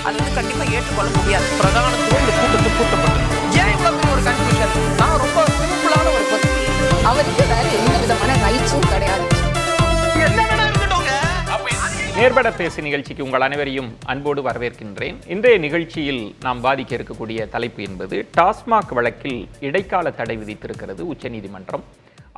அது வந்து கண்டிப்பா ஏற்றுக்கொள்ள முடியாது. பிரதான தூண்டு கூட்டத்துக்கு கூட்டப்பட்டது. ஏன் இவ்வளவு பெரிய ஒரு கன்ஃபியூஷன்? நான் ரொம்ப சிம்பிளான ஒரு பத்தி அவருக்கு வேற எந்த விதமான ரைட்ஸும் கிடையாது. நேர்பட பேசு நிகழ்ச்சிக்கு உங்கள் அனைவரையும் அன்போடு வரவேற்கின்றேன். இன்றைய நிகழ்ச்சியில் நாம் பாதிக்க இருக்கக்கூடிய தலைப்பு என்பது டாஸ்மாக் வழக்கில் இடைக்கால தடை விதித்திருக்கிறது உச்சநீதிமன்றம்.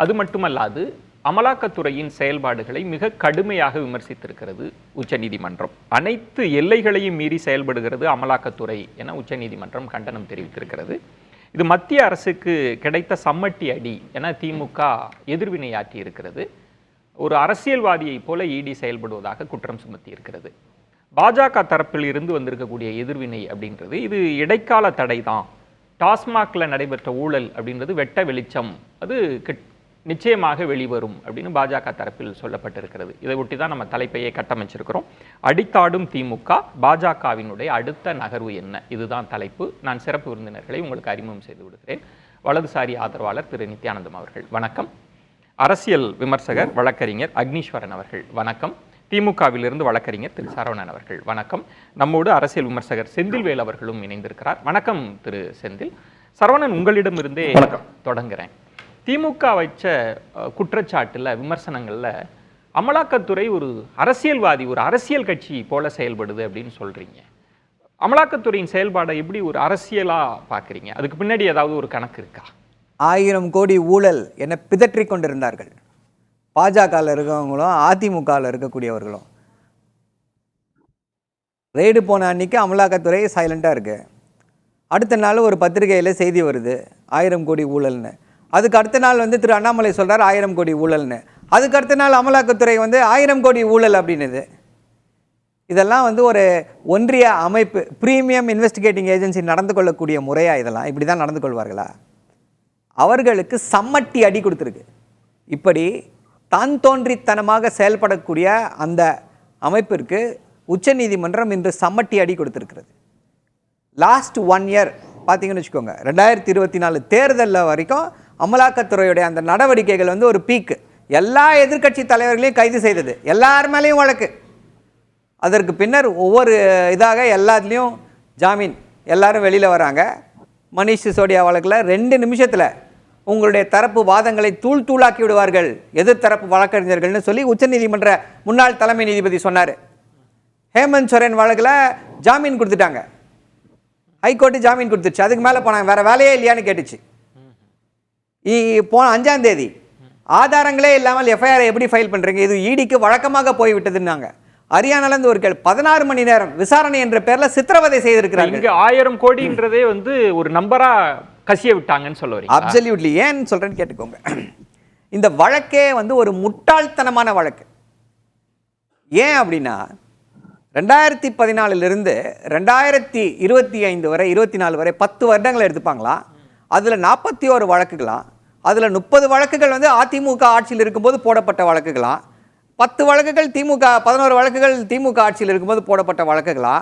அது மட்டுமல்லாது அமலாக்கத்துறையின் செயல்பாடுகளை மிக கடுமையாக விமர்சித்திருக்கிறது உச்சநீதிமன்றம். அனைத்து எல்லைகளையும் மீறி செயல்படுகிறது அமலாக்கத்துறை என உச்சநீதிமன்றம் கண்டனம் தெரிவித்திருக்கிறது. இது மத்திய அரசுக்கு கிடைத்த சம்மட்டி அடி என திமுக எதிர்வினையாற்றி இருக்கிறது. ஒரு அரசியல்வாதியை போல இடி செயல்படுவதாக குற்றம் சுமத்தி இருக்கிறது. பாஜக தரப்பில் இருந்து வந்திருக்கக்கூடிய எதிர்வினை அப்படின்றது இது இடைக்கால தடை தான், டாஸ்மாக்ல நடைபெற்ற ஊழல் அப்படின்றது வெட்ட வெளிச்சம், அது நிச்சயமாக வெளிவரும் அப்படின்னு பாஜக தரப்பில் சொல்லப்பட்டிருக்கிறது. இதை ஒட்டி தான் நம்ம தலைப்பையை கட்டமைச்சிருக்கிறோம். அடித்தாடும் திமுக, பாஜகவினுடைய அடுத்த நகர்வு என்ன, இதுதான் தலைப்பு. நான் சிறப்பு விருந்தினர்களை உங்களுக்கு அறிமுகம் செய்து விடுகிறேன். வலதுசாரி ஆதரவாளர் திரு நித்யானந்தம் அவர்கள் வணக்கம். அரசியல் விமர்சகர் வழக்கறிஞர் அக்னீஸ்வரன் அவர்கள் வணக்கம். திமுகவிலிருந்து வழக்கறிஞர் திரு சரவணன் அவர்கள் வணக்கம். நம்மோடு அரசியல் விமர்சகர் செந்தில்வேல் அவர்களும் இணைந்திருக்கிறார். வணக்கம் திரு செந்தில். சரவணன், உங்களிடமிருந்தே தொடங்குறேன். திமுக வச்ச குற்றச்சாட்டுல விமர்சனங்கள்ல அமலாக்கத்துறை ஒரு அரசியல்வாதி, ஒரு அரசியல் கட்சி போல செயல்படுது அப்படின்னு சொல்றீங்க. அமலாக்கத்துறையின் செயல்பாடை எப்படி ஒரு அரசியலா பாக்குறீங்க? அதுக்கு பின்னாடி ஏதாவது ஒரு கணக்கு இருக்கா? 1000 கோடி ஊழல் என பிதற்றி கொண்டிருந்தார்கள் பாஜகவில் இருக்கவங்களும் அதிமுகவில் இருக்கக்கூடியவர்களும். ரெய்டு போன அன்னைக்கு அமலாக்கத்துறை சைலண்டாக இருக்கு. அடுத்த நாள் ஒரு பத்திரிகையில் செய்தி வருது 1000 கோடி ஊழல்னு. அதுக்கு அடுத்த நாள் வந்து திரு அண்ணாமலை சொல்கிறார் 1000 கோடி ஊழல்னு. அதுக்கு அடுத்த நாள் அமலாக்கத்துறை வந்து 1000 கோடி ஊழல் அப்படின்னுது. இதெல்லாம் வந்து ஒரு ஒன்றிய அமைப்பு, ப்ரீமியம் இன்வெஸ்டிகேட்டிங் ஏஜென்சி நடந்து கொள்ளக்கூடிய முறையாக இதெல்லாம் இப்படி தான் நடந்து கொள்வார்களா? அவர்களுக்கு சம்மட்டி அடி கொடுத்துருக்கு. இப்படி தான் தோன்றித்தனமாக செயல்படக்கூடிய அந்த அமைப்பிற்கு உச்சநீதிமன்றம் இன்று சம்மட்டி அடி கொடுத்துருக்கிறது. லாஸ்ட் 1 இயர் பார்த்தீங்கன்னு வச்சுக்கோங்க, 2024 தேர்தலில் வரைக்கும் அமலாக்கத்துறையுடைய அந்த நடவடிக்கைகள் வந்து ஒரு பீக்கு. எல்லா எதிர்க்கட்சி தலைவர்களையும் கைது செய்தது, எல்லார் மேலேயும் வழக்கு. அதற்கு பின்னர் ஒவ்வொரு இதாக எல்லாத்துலேயும் ஜாமீன், எல்லாரும் வெளியில் வராங்க. மனிஷ் சிசோடியா வழக்கில் 2 நிமிஷத்தில் உங்களுடைய தரப்பு வாதங்களை தூள் தூளாக்கி விடுவார்கள் எதிர்த்தரப்பு வழக்கறிஞர்கள்னு சொல்லி உச்சநீதிமன்ற முன்னாள் தலைமை நீதிபதி சொன்னார். ஹேமந்த் சோரன் வழக்கில் ஜாமீன் கொடுத்துட்டாங்க, ஹைகோர்ட்டு ஜாமீன் கொடுத்துருச்சு. அதுக்கு மேலே போனாங்க, வேறு வேலையே இல்லையான்னு கேட்டுச்சு. போன 5ஆம் தேதி ஆதாரங்களே இல்லாமல் எஃப்ஐஆர் எப்படி ஃபைல் பண்ணுறீங்க, இது இடிக்கு வழக்கமாக போய்விட்டதுன்னாங்க. ஹரியானாலேருந்து ஒரு 16 மணி நேரம் விசாரணை என்ற பேரில் சித்திரவதை செய்திருக்கிறாங்க. 1000 கோடின்றதே வந்து ஒரு நம்பரா கசிய விட்டாங்கன்னு சொல்ல வரீங்க. அப்சல்யூட்லி. ஏன்னு சொல்றேன்னு கேட்டுக்கோங்க. இந்த வழக்கே வந்து ஒரு முட்டாள்தனமான வழக்கு. ஏன் அப்படின்னா 2014 2025 வரை 24 வரை 10 வருடங்களை எடுத்துப்பாங்களா? அதில் 41 வழக்குகளாம். அதில் 30 வழக்குகள் வந்து அதிமுக ஆட்சியில் இருக்கும்போது போடப்பட்ட வழக்குகளாம். 10 வழக்குகள் திமுக, 11 வழக்குகள் திமுக ஆட்சியில் இருக்கும்போது போடப்பட்ட வழக்குகளா?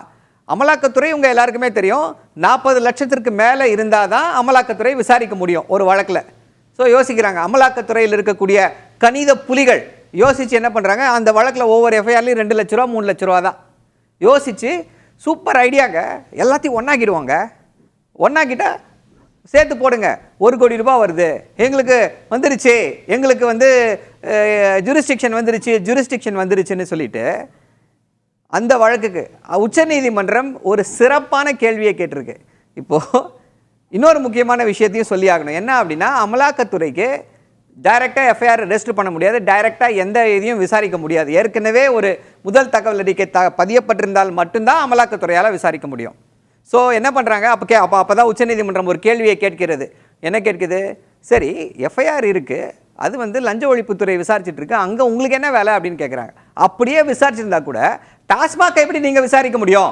அமலாக்கத்துறை உங்கள் எல்லாருக்குமே தெரியும், 40 லட்சத்திற்கு மேலே இருந்தால் தான் அமலாக்கத்துறை விசாரிக்க முடியும் ஒரு வழக்கில். ஸோ யோசிக்கிறாங்க, அமலாக்கத்துறையில் இருக்கக்கூடிய கணித புலிகள் யோசித்து என்ன பண்ணுறாங்க, அந்த வழக்கில் ஒவ்வொரு எஃப்ஐஆர்லையும் 2 லட்ச ரூபா 3 லட்ச ரூபா தான் யோசித்து, சூப்பர் ஐடியாங்க, எல்லாத்தையும் ஒன்றாக்கிடுவாங்க. ஒன்றாக்கிட்டால் சேர்த்து போடுங்க, 1 கோடி ரூபாய் வருது, எங்களுக்கு வந்துருச்சு, எங்களுக்கு வந்து ஜூரிஸ்டிக்ஷன் வந்துருச்சுன்னு சொல்லிட்டு அந்த வழக்குக்கு உச்சநீதிமன்றம் ஒரு சிறப்பான கேள்வியை கேட்டிருக்கு. இப்போது இன்னொரு முக்கியமான விஷயத்தையும் சொல்லி ஆகணும். என்ன அப்படின்னா, அமலாக்கத்துறைக்கு டைரெக்டாக எஃப்ஐஆர் ரெஜிஸ்டர் பண்ண முடியாது, டைரெக்டாக எந்த இதையும் விசாரிக்க முடியாது. ஏற்கனவே ஒரு முதல் தகவல் அறிக்கை பதியப்பட்டிருந்தால் மட்டும்தான் அமலாக்கத்துறையால் விசாரிக்க முடியும். ஸோ என்ன பண்ணுறாங்க, அப்போ தான் உச்சநீதிமன்றம் ஒரு கேள்வியை கேட்கிறது. என்ன கேட்குது, சரி எஃப்ஐஆர் இருக்குது, அது வந்து லஞ்ச ஒழிப்புத்துறை விசாரிச்சுட்டு இருக்கு, அங்கே உங்களுக்கு என்ன வேலை அப்படின்னு கேட்குறாங்க. அப்படியே விசாரிச்சிருந்தா கூட டாஸ்மாக் எப்படி நீங்கள் விசாரிக்க முடியும்?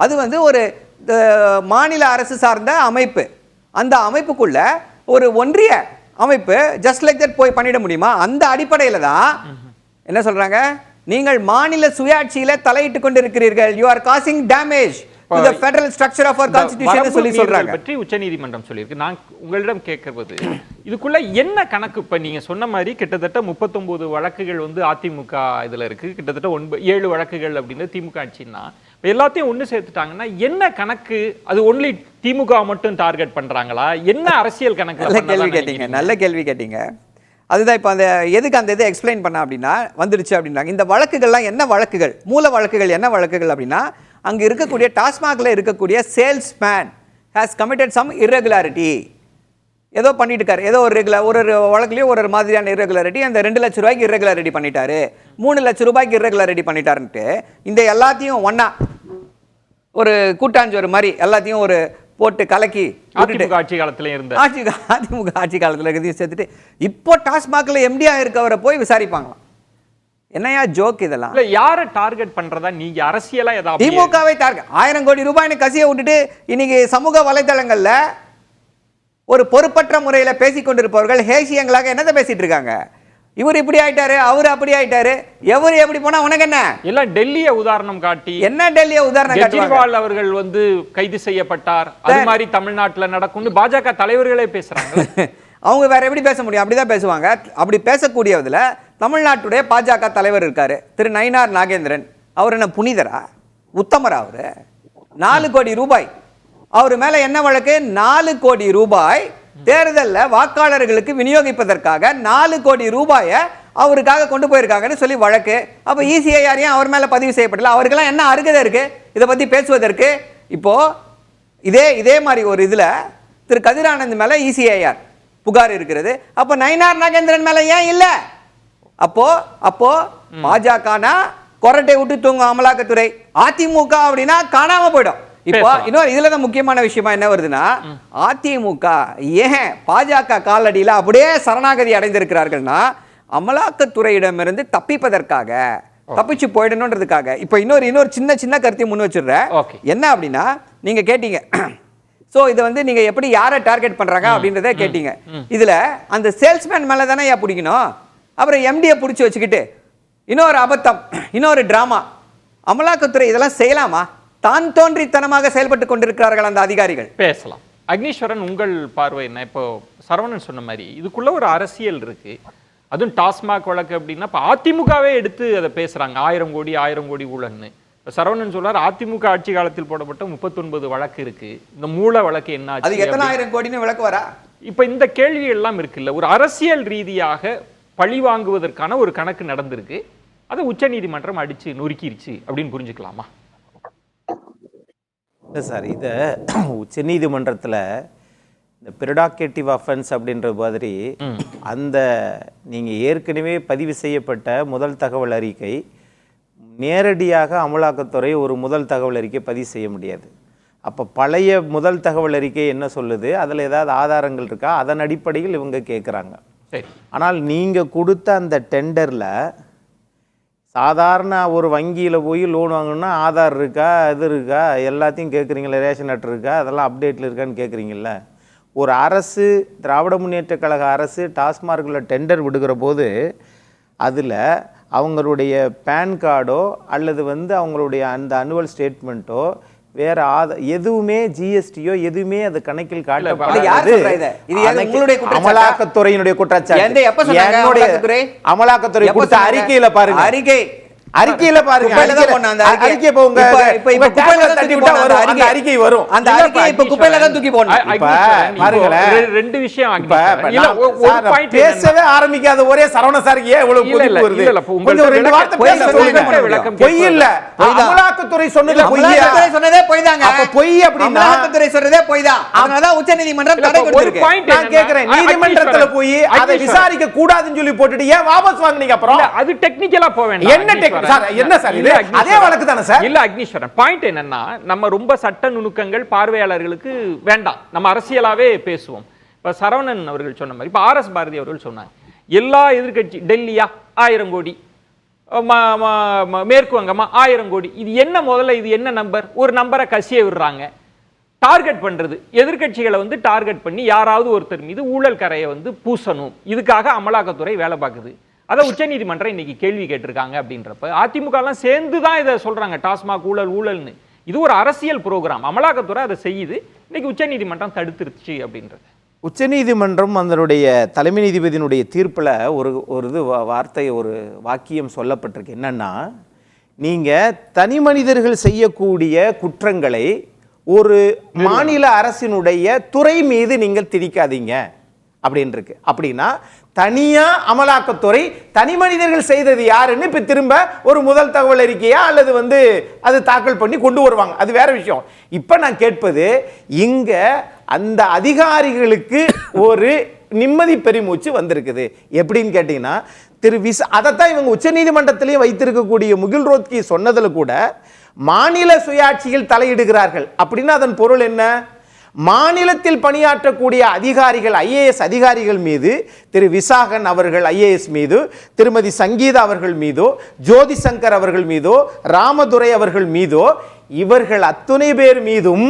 அது வந்து ஒரு மாநில அரசு சார்ந்த அமைப்பு, அந்த அமைப்புக்குள்ள ஒரு ஒன்றிய அமைப்பு ஜஸ்ட் லைக் தட் போய் பண்ணிட முடியுமா? அந்த அடிப்படையில் தான் என்ன சொல்கிறாங்க, நீங்கள் மாநில சுயாட்சியில தலையிட்டு கொண்டிருக்கிறீர்கள், you are causing damage to the federal structure of our constitution சொல்லி சொல்றாங்க. பற்றி உச்சநீதிமன்றம் சொல்லியிருக்கு. நான் உங்களிடம் கேட்கிறது, இதுக்குள்ள என்ன கணக்கு? இப்ப நீங்க சொன்ன மாதிரி கிட்டத்தட்ட 39 வழக்குகள் வந்து அதிமுக இதுல இருக்கு, கிட்டத்தட்ட 7 வழக்குகள் அப்படின்னு திமுக ஆட்சின்னா எல்லாத்தையும் ஒண்ணு சேர்த்துட்டாங்கன்னா என்ன கணக்கு? அது ஒன்லி திமுக மட்டும் டார்கெட் பண்றாங்களா? என்ன அரசியல் கணக்கு? நல்ல கேள்வி கேட்டீங்க, நல்ல கேள்வி கேட்டீங்க. அதுதான் இப்போ அந்த எதுக்கு அந்த இதை எக்ஸ்பிளைன் பண்ண அப்படின்னா வந்துடுச்சு அப்படின்னாங்க. இந்த வழக்குகள்லாம் என்ன வழக்குகள், மூல வழக்குகள் என்ன வழக்குகள் அப்படின்னா, அங்கே இருக்கக்கூடிய டாஸ்மாகில் இருக்கக்கூடிய salesman has committed some irregularity. ஏதோ பண்ணிட்டு இருக்காரு, ஏதோ ஒரு வழக்குலையும் ஒரு மாதிரியான irregularity. அந்த 2 லட்ச ரூபாய்க்கு irregularity பண்ணிட்டாரு, 3 லட்ச ரூபாய்க்கு irregularity பண்ணிட்டாருன்ட்டு இந்த எல்லாத்தையும் ஒன்றா ஒரு கூட்டாஞ்சோறு மாதிரி எல்லாத்தையும் ஒரு போட்டு கலக்கி அதிமுக ஆட்சி காலத்துல இருந்த அதிமுக ஆட்சி காலத்தில் இருக்கிறதையும் சேர்த்துட்டு இப்போ டாஸ்மாகில் எம்டியா இருக்கவரை போய் விசாரிப்பாங்களாம். என்னையா ஜோக் இதெல்லாம்? இல்ல யாரை டார்கெட் பண்றதா நீங்க அரசியலா ஏதாவது? திமுகவை டார்கெட் 1000 கோடி ரூபாய்னு கசிய விட்டுட்டு இன்னைக்கு சமூக வலைதளங்கள்ல ஒரு பொறுப்பற்ற முறையில பேசிக் கொண்டிருப்பவர்கள் ஹேசியங்களாக என்னதை பேசிட்டு இருக்காங்க? இவர் இப்படி ஆயிட்டாரு, அவர் அப்படி ஆயிட்டாரு, எவர் எப்படி போனா உனக்கு என்ன? எல்லாம் டெல்லியை உதாரணம் காட்டி, என்ன டெல்லியை உதாரணம் காட்டுவாங்க? கெஜ்ரிவால் அவர்கள் வந்து கைது செய்யப்பட்டார், அது மாதிரி தமிழ்நாட்டுல நடக்கும்னு பாஜக தலைவர்களே பேசுறாங்க. அவங்க வேற எப்படி பேச முடியும்? அப்படிதான் பேசுவாங்க. அப்படி பேசக்கூடியதுல தமிழ்நாட்டுடைய பாஜக தலைவர் இருக்காரு, திரு நயினார் நாகேந்திரன். அவர் என்ன புனிதரா, உத்தமரா? அவரு 4 கோடி ரூபாய் அவர் மேல என்ன வழக்கு? 4 கோடி ரூபாய் தேர்தலில் வாக்காளர்களுக்கு விநியோகிப்பதற்காக 4 கோடி ரூபாயை அவருக்காக கொண்டு போயிருக்காங்கன்னு சொல்லி வழக்கு. அப்போ இசிஐஆர் ஏன் அவர் மேல பதிவு செய்யப்படல? அவருக்கெல்லாம் என்ன அருகதை இருக்கு இதை பத்தி பேசுவதற்கு? இப்போ இதே மாதிரி ஒரு இதுல திரு கதிரானந்த் மேல இசிஐஆர் புகார் இருக்கிறது. அப்போ நயினார் நாகேந்திரன் மேல ஏன் இல்ல? அப்போ பாஜகனா கொரட்டை விட்டு தூங்கும் அமலாக்கத்துறை, அதிமுக அப்படின்னா காணாம போயிடும். இப்போ இன்னொரு இதுலதான் முக்கியமான விஷயமா என்ன வருதுன்னா, அதிமுக ஏன் பாஜக காலடியில அப்படியே சரணாகதி அடைந்திருக்கிறார்கள்னா அமலாக்கத்துறையிடமிருந்து தப்பிப்பதற்காக, தப்பிச்சு போயிடணுன்றதுக்காக. இப்போ இன்னொரு சின்ன கருத்தையும் முன் வச்சிடுறேன். என்ன அப்படின்னா, நீங்க கேட்டீங்க சோ இது வந்து நீங்க எப்படி யாரை டார்கெட் பண்றாங்க அப்படின்றத கேட்டீங்க. இதுல அந்த சேல்ஸ்மேன் மேல தானே பிடிக்கணும், அப்புறம் எம்டியை பிடிச்சி வச்சுக்கிட்டு இன்னொரு அபத்தம், இன்னொரு டிராமா. அமலாக்கத்துறை இதெல்லாம் செய்யலாமா? தான் தோன்றித்தனமாக செயல்பட்டு கொண்டிருக்கிறார்கள் அந்த அதிகாரிகள். பேசலாம். அக்னீஸ்வரன், உங்கள் பார்வை என்ன? இப்போ சரவணன் சொன்ன மாதிரி இதுக்குள்ள ஒரு அரசியல் இருக்கு. அதுவும் டாஸ்மாக் வழக்கு அப்படின்னா இப்போ அதிமுகவே எடுத்து அதை பேசுறாங்க, 1000 கோடி ஊழல்னு. இப்போ சரவணன் சொல்றார் அதிமுக ஆட்சி காலத்தில் போடப்பட்ட 39 வழக்கு இருக்கு, இந்த மூல வழக்கு என்ன ஆச்சு, அது எத்தனை ஆயிரம் கோடின்னு விளக்கு வரா? இப்போ இந்த கேள்வி எல்லாம் இருக்குல்ல, ஒரு அரசியல் ரீதியாக பழி வாங்குவதற்கான ஒரு கணக்கு நடந்திருக்கு, அதை உச்சநீதிமன்றம் அடிச்சு நொறுக்கிருச்சு அப்படின்னு புரிஞ்சுக்கலாமா? இல்லை சார், இதை உச்சநீதிமன்றத்தில் இந்த ப்ரிடாகேட்டிவ் அஃபென்ஸ் அப்படின்ற மாதிரி அந்த நீங்கள் ஏற்கனவே பதிவு செய்யப்பட்ட முதல் தகவல் அறிக்கை நேரடியாக அமலாக்கத்துறை ஒரு முதல் தகவல் அறிக்கை பதிவு செய்ய முடியாது. அப்போ பழைய முதல் தகவல் அறிக்கை என்ன சொல்லுது, அதில் ஏதாவது ஆதாரங்கள் இருக்கா, அதன் அடிப்படையில் இவங்க கேட்குறாங்க. ஆனால் நீங்கள் கொடுத்த அந்த டெண்டரில் சாதாரண ஒரு வங்கியில் போய் லோன் வாங்கணும்னா ஆதார் இருக்கா, இது இருக்கா, எல்லாத்தையும் கேட்குறீங்களா, ரேஷன் அட்டை இருக்கா, அதெல்லாம் அப்டேட்டில் இருக்கான்னு கேட்குறீங்கள. ஒரு அரசு, திராவிட முன்னேற்ற கழக அரசு டாஸ்மார்க்கில் டெண்டர் விடுகிற போது அதில் அவங்களுடைய பேன் கார்டோ அல்லது வந்து அவங்களுடைய அந்த அனுவல் ஸ்டேட்மெண்ட்டோ வேற எதுவுமே ஜிஎஸ்டியோ எதுவுமே அது கணக்கில் காட்டப்படாது. அமலாக்கத்துறையினுடைய குற்றச்சாட்டு. அமலாக்கத்துறை கொடுத்த அறிக்கையில பாருங்க, அறிக்கையில பாருங்க, அறிக்கை போங்க, இப்ப குப்பையில தட்டி விட்டா வரும் அந்த அறிக்கை வரும், அந்த அறிக்கை இப்ப குப்பையில தான் தூக்கி போடணும். பாருங்களேன், ரெண்டு விஷயம் பேசவே ஆரம்பிக்காத ஒரே சரவண சாருக்கு ஏன் இவ்வளவு கொதிப்பு வருது? கொஞ்சம் ரெண்டு வார்த்தை பேச சொல்லுங்க. பொய் இல்ல, அமலாக்கத்துறை சொன்னது பொய், அமலாக்கத்துறை சொன்னதே பொய் தாங்க. அப்ப பொய் அப்படினா அமலாக்கத்துறை சொல்றதே பொய் தான். அதனால தான் உச்சநீதிமன்றம் தடை கொடுத்திருக்கு. நான் கேக்குறேன், நீதிமன்றத்துல போய் அதை விசாரிக்க கூடாதுன்னு சொல்லி போட்டுட்டு ஏன் வாபஸ் வாங்குனீங்க? அப்புறம் அது டெக்னிக்கலா போக வேண்டாம். என்ன என்ன சார் இது? அதே வழக்கு தானே சார்? இல்ல அக்னீஸ்வரன், பாயிண்ட் என்னன்னா, நம்ம ரொம்ப சட்ட நுணுக்கங்கள் பார்வையாளர்களுக்கு வேண்டாம், நம்ம அரசியலாவே பேசுவோம். இப்ப சரவணன் அவர்கள் சொன்ன மாதிரி, இப்ப ஆர் எஸ் பாரதி அவர்கள் சொன்னாங்க, எல்லா எதிர்கட்சி டெல்லியா 1000 கோடி, மேற்கு வங்கமா 1000 கோடி, இது என்ன முதல்ல, இது என்ன நம்பர்? ஒரு நம்பரை கசிய விடுறாங்க, டார்கெட் பண்றது, எதிர்கட்சிகளை வந்து டார்கெட் பண்ணி யாராவது ஒருத்தர் மீது ஊழல் கரையை வந்து பூசணும், இதுக்காக அமலாக்கத்துறை வேலை பார்க்குது. அதை உச்சநீதிமன்றம் இன்னைக்கு கேள்வி கேட்டிருக்காங்க. அப்படின்றப்ப அதிமுக எல்லாம் சேர்ந்து தான் இதை சொல்றாங்க, டாஸ்மாக் ஊழல்னு. இது ஒரு அரசியல் புரோகிராம், அமலாக்கத்துறை அதை செய்யுது, இன்னைக்கு உச்சநீதிமன்றம் தடுத்துருச்சு அப்படின்றது. உச்சநீதிமன்றம் அதனுடைய தலைமை நீதிபதியினுடைய தீர்ப்பில் ஒரு வார்த்தை, ஒரு வாக்கியம் சொல்லப்பட்டிருக்கு. என்னன்னா, நீங்கள் தனி மனிதர்கள் செய்யக்கூடிய குற்றங்களை ஒரு மாநில அரசினுடைய துறை மீது நீங்கள் திணிக்காதீங்க அப்படின்னு இருக்கு. அப்படின்னா தனியா அமலாக்கத்துறை தனி மனிதர்கள் செய்தது யாருன்னு இப்ப திரும்ப ஒரு முதல் தகவல் அறிக்கையா அல்லது அது தாக்கல் பண்ணி கொண்டு வருவாங்க, அது வேற விஷயம். இப்ப நான் கேட்பது, இங்க அந்த அதிகாரிகளுக்கு ஒரு நிம்மதி பெருமூச்சு வந்திருக்குது. எப்படின்னு கேட்டீங்கன்னா, அதைத்தான் இவங்க உச்ச நீதிமன்றத்திலேயே வைத்திருக்கக்கூடிய முகில் ரோத்கி சொன்னதுல கூட மாநில சுயாட்சியில் தலையிடுகிறார்கள். அப்படின்னா அதன் பொருள் என்ன? மாநிலத்தில் பணியாற்றக்கூடிய அதிகாரிகள், ஐஏஎஸ் அதிகாரிகள் மீது, திரு விசாகன் அவர்கள் ஐஏஎஸ் மீது, திருமதி சங்கீதா அவர்கள் மீதோ, ஜோதி சங்கர் அவர்கள் மீதோ, ராமதுரை அவர்கள் மீதோ, இவர்கள் அத்துணை பேர் மீதும்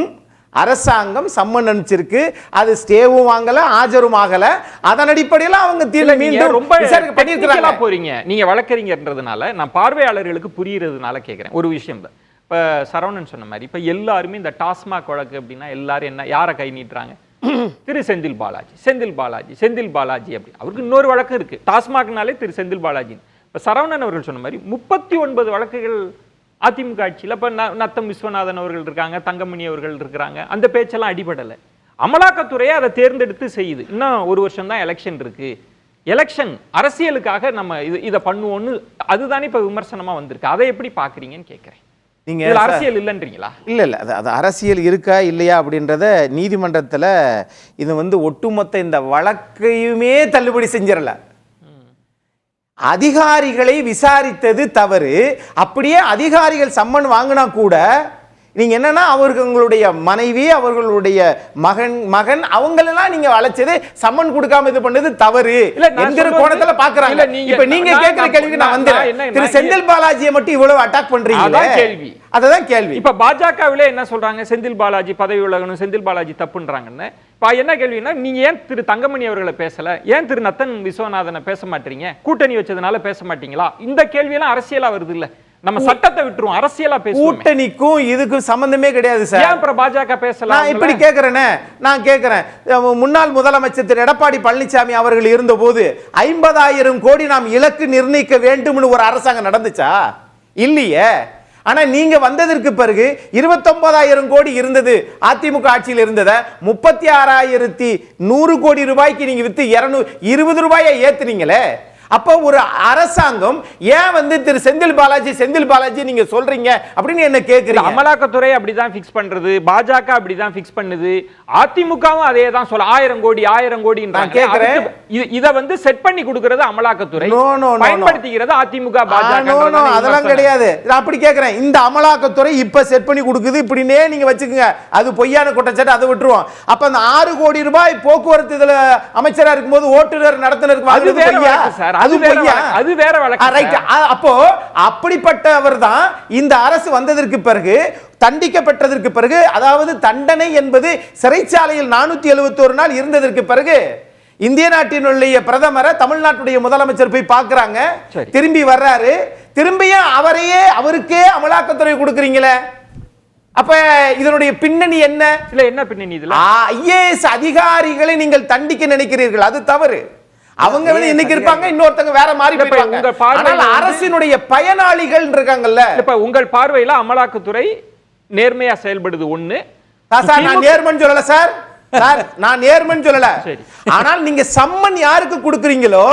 அரசாங்கம் சம்மன் அனுப்பிச்சிருக்கு. அது ஸ்டேவும் வாங்கல, ஆஜரும் ஆகல. அதன் அடிப்படையில் அவங்க மீண்டும் ரொம்ப பண்ணிருக்காங்க. போறீங்க நீங்க வழக்கறிஞர்ன்றதுனால, நான் பார்வையாளர்களுக்கு புரியுறதுனால கேட்கிறேன் ஒரு விஷயம் தான். இப்போ சரவணன் சொன்ன மாதிரி இப்போ எல்லாருமே இந்த டாஸ்மாக் வழக்கு அப்படின்னா எல்லாரும் என்ன யாரை கை நீட்டுறாங்க? திரு செந்தில் பாலாஜி, செந்தில் பாலாஜி, செந்தில் பாலாஜி அப்படி. அவருக்கு இன்னொரு வழக்கு இருக்கு, டாஸ்மாக்னாலே திரு செந்தில் பாலாஜி. இப்போ சரவணன் அவர்கள் சொன்ன மாதிரி 39 வழக்குகள் அதிமுக ஆட்சியில். இப்போ நத்தம் விஸ்வநாதன் அவர்கள் இருக்காங்க, தங்கமணி அவர்கள் இருக்கிறாங்க. அந்த பேச்செல்லாம் அடிபடலை. அமலாக்கத்துறையை அதை தேர்ந்தெடுத்து செய்யுது. இன்னும் ஒரு வருஷம் தான் எலெக்ஷன் இருக்கு. எலெக்ஷன் அரசியலுக்காக நம்ம இதை பண்ணுவோன்னு அதுதானே இப்போ விமர்சனமா வந்திருக்கு. அதை எப்படி பாக்குறீங்கன்னு கேட்கிறேன். நீங்க அரசியல் இல்லைன்றீங்களா? இல்ல அது அரசியல் இருக்கா இல்லையா அப்படின்றத நீதிமன்றத்தில் இது ஒட்டுமொத்த இந்த வழக்கையுமே தள்ளுபடி செஞ்சிடல. அதிகாரிகளை விசாரித்தது தவறு. அப்படியே அதிகாரிகள் சம்மன் வாங்கினா கூட நீங்க என்னன்னா, அவர்களுடைய மனைவி, அவர்களுடைய மகன் அவங்களெல்லாம் நீங்க அழைச்சது, சம்மன் கொடுக்காம இது பண்ணது தவறு என்கிற கோணத்துல பாக்குறாங்க. இப்ப நீங்க கேட்கிற கேள்விக்கு நான் வந்தேன். திரு செந்தில் பாலாஜியை மட்டும் இவ்வளவு அட்டாக் பண்றீங்க, கேள்வி அதுதான் கேள்வி. இப்ப பாஜகவிலே என்ன சொல்றாங்க? செந்தில் பாலாஜி பதவி விலகணும், செந்தில் பாலாஜி தப்புன்றாங்கன்னு. இப்ப என்ன கேள்வினா, நீங்க ஏன் திரு தங்கமணி அவர்களை பேசல, ஏன் திரு நத்தன் விஸ்வநாதனை பேச மாட்டீங்க, கூட்டணி வச்சதுனால பேச மாட்டீங்களா? இந்த கேள்வியெல்லாம் அரசியலா வருது இல்ல. நம்ம சட்டத்தை விட்டுருவோம், அரசியலா பேசுவோம். கூட்டணிக்கும் இதுக்கும் சம்பந்தமே கிடையாது சார். ஏன் அப்புறம் பாஜக பேசலாம்? நான் இப்படி கேட்கிறேனே, நான் கேட்கிறேன், முன்னாள் முதலமைச்சர் திரு எடப்பாடி பழனிசாமி அவர்கள் இருந்தபோது 50,000 கோடி நாம் இலக்கு நிர்ணயிக்க வேண்டும்னு ஒரு அரசாங்கம் நடந்துச்சா? இல்லையே. ஆனா நீங்க வந்ததற்கு பிறகு 29,000 கோடி இருந்தது அதிமுக ஆட்சியில் இருந்தத 36,100 கோடி ரூபாய்க்கு நீங்க வித்து 220 ரூபாயை ஏத்துனீங்களே. அப்போ ஒரு அரசாங்கம் ஏன் திரு செந்தில் பாலாஜி நீங்க சொல்றீங்க அப்படின்னு என்ன கேக்குறீங்க? அமலாக்கத்துறை அப்படிதான் ஃபிக்ஸ் பண்றது, பாஜக அப்படிதான் ஃபிக்ஸ் பண்ணுது, அதிமுகவும் அதே தான் சொல்ல 1000 கோடி 1000 கோடி நான் கேக்குறேன். இத செட் பண்ணி கொடுக்கிறது அமலாக்கத்துறை, பயன்படுத்திக்கிறது அதிமுக பாஜக. அதெல்லாம் கிடையாது. நான் அப்படி கேக்குறேன், இந்த அமலாக்கத்துறை இப்ப செட் பண்ணி கொடுக்குது இப்படினே நீங்க வச்சுக்கோங்க. அது பொய்யான குற்றச்சாட்டு, அதை விட்டுருவோம். அப்ப அந்த 6 கோடி ரூபாய் போக்குவரத்து இதுல அமைச்சரா இருக்கும்போது ஓட்டுநர் நடத்துனருக்கு அது வேற வழக்கு. அப்போ அப்படிப்பட்டவர் தான் இந்த அரசு வந்ததற்கு பிறகு தண்டிக்கப்பட்டதற்கு பிறகு, அதாவது தண்டனை என்பது சிறைச்சாலையில் 471 நாள் இருந்ததற்கு பிறகு இந்திய நாட்டினுடைய பிரதமரை தமிழ்நாட்டுடைய முதலமைச்சர் போய் பார்க்கறாங்க, திரும்பி வர்றாரு, திரும்பியும் அவருக்கே அமலாக்கத்துறை கொடுக்குறீங்களே. அப்ப இதனுடைய பின்னணி என்ன? இல்ல என்ன பின்னணி? இதுல ஐஏஎஸ் அதிகாரிகளை நீங்கள் தண்டிக்க நினைக்கிறீர்கள், அது தவறு. அவங்க இன்னைக்கு இருப்பாங்க, இன்னொருத்தங்க வேற மாதிரி போயிடுவாங்க. ஆனால் அரசினுடைய பயனாளிகள் இருக்காங்கல்ல. இப்ப உங்கள் பார்வையில அமலாக்கத்துறை நேர்மையா செயல்படுது ஒண்ணு. நான் நேர்மைன்னு சொல்லல சார், நான் நேர்மைன்னு சொல்லல. ஆனால் நீங்க சம்மன் யாருக்கு கொடுக்குறீங்களோ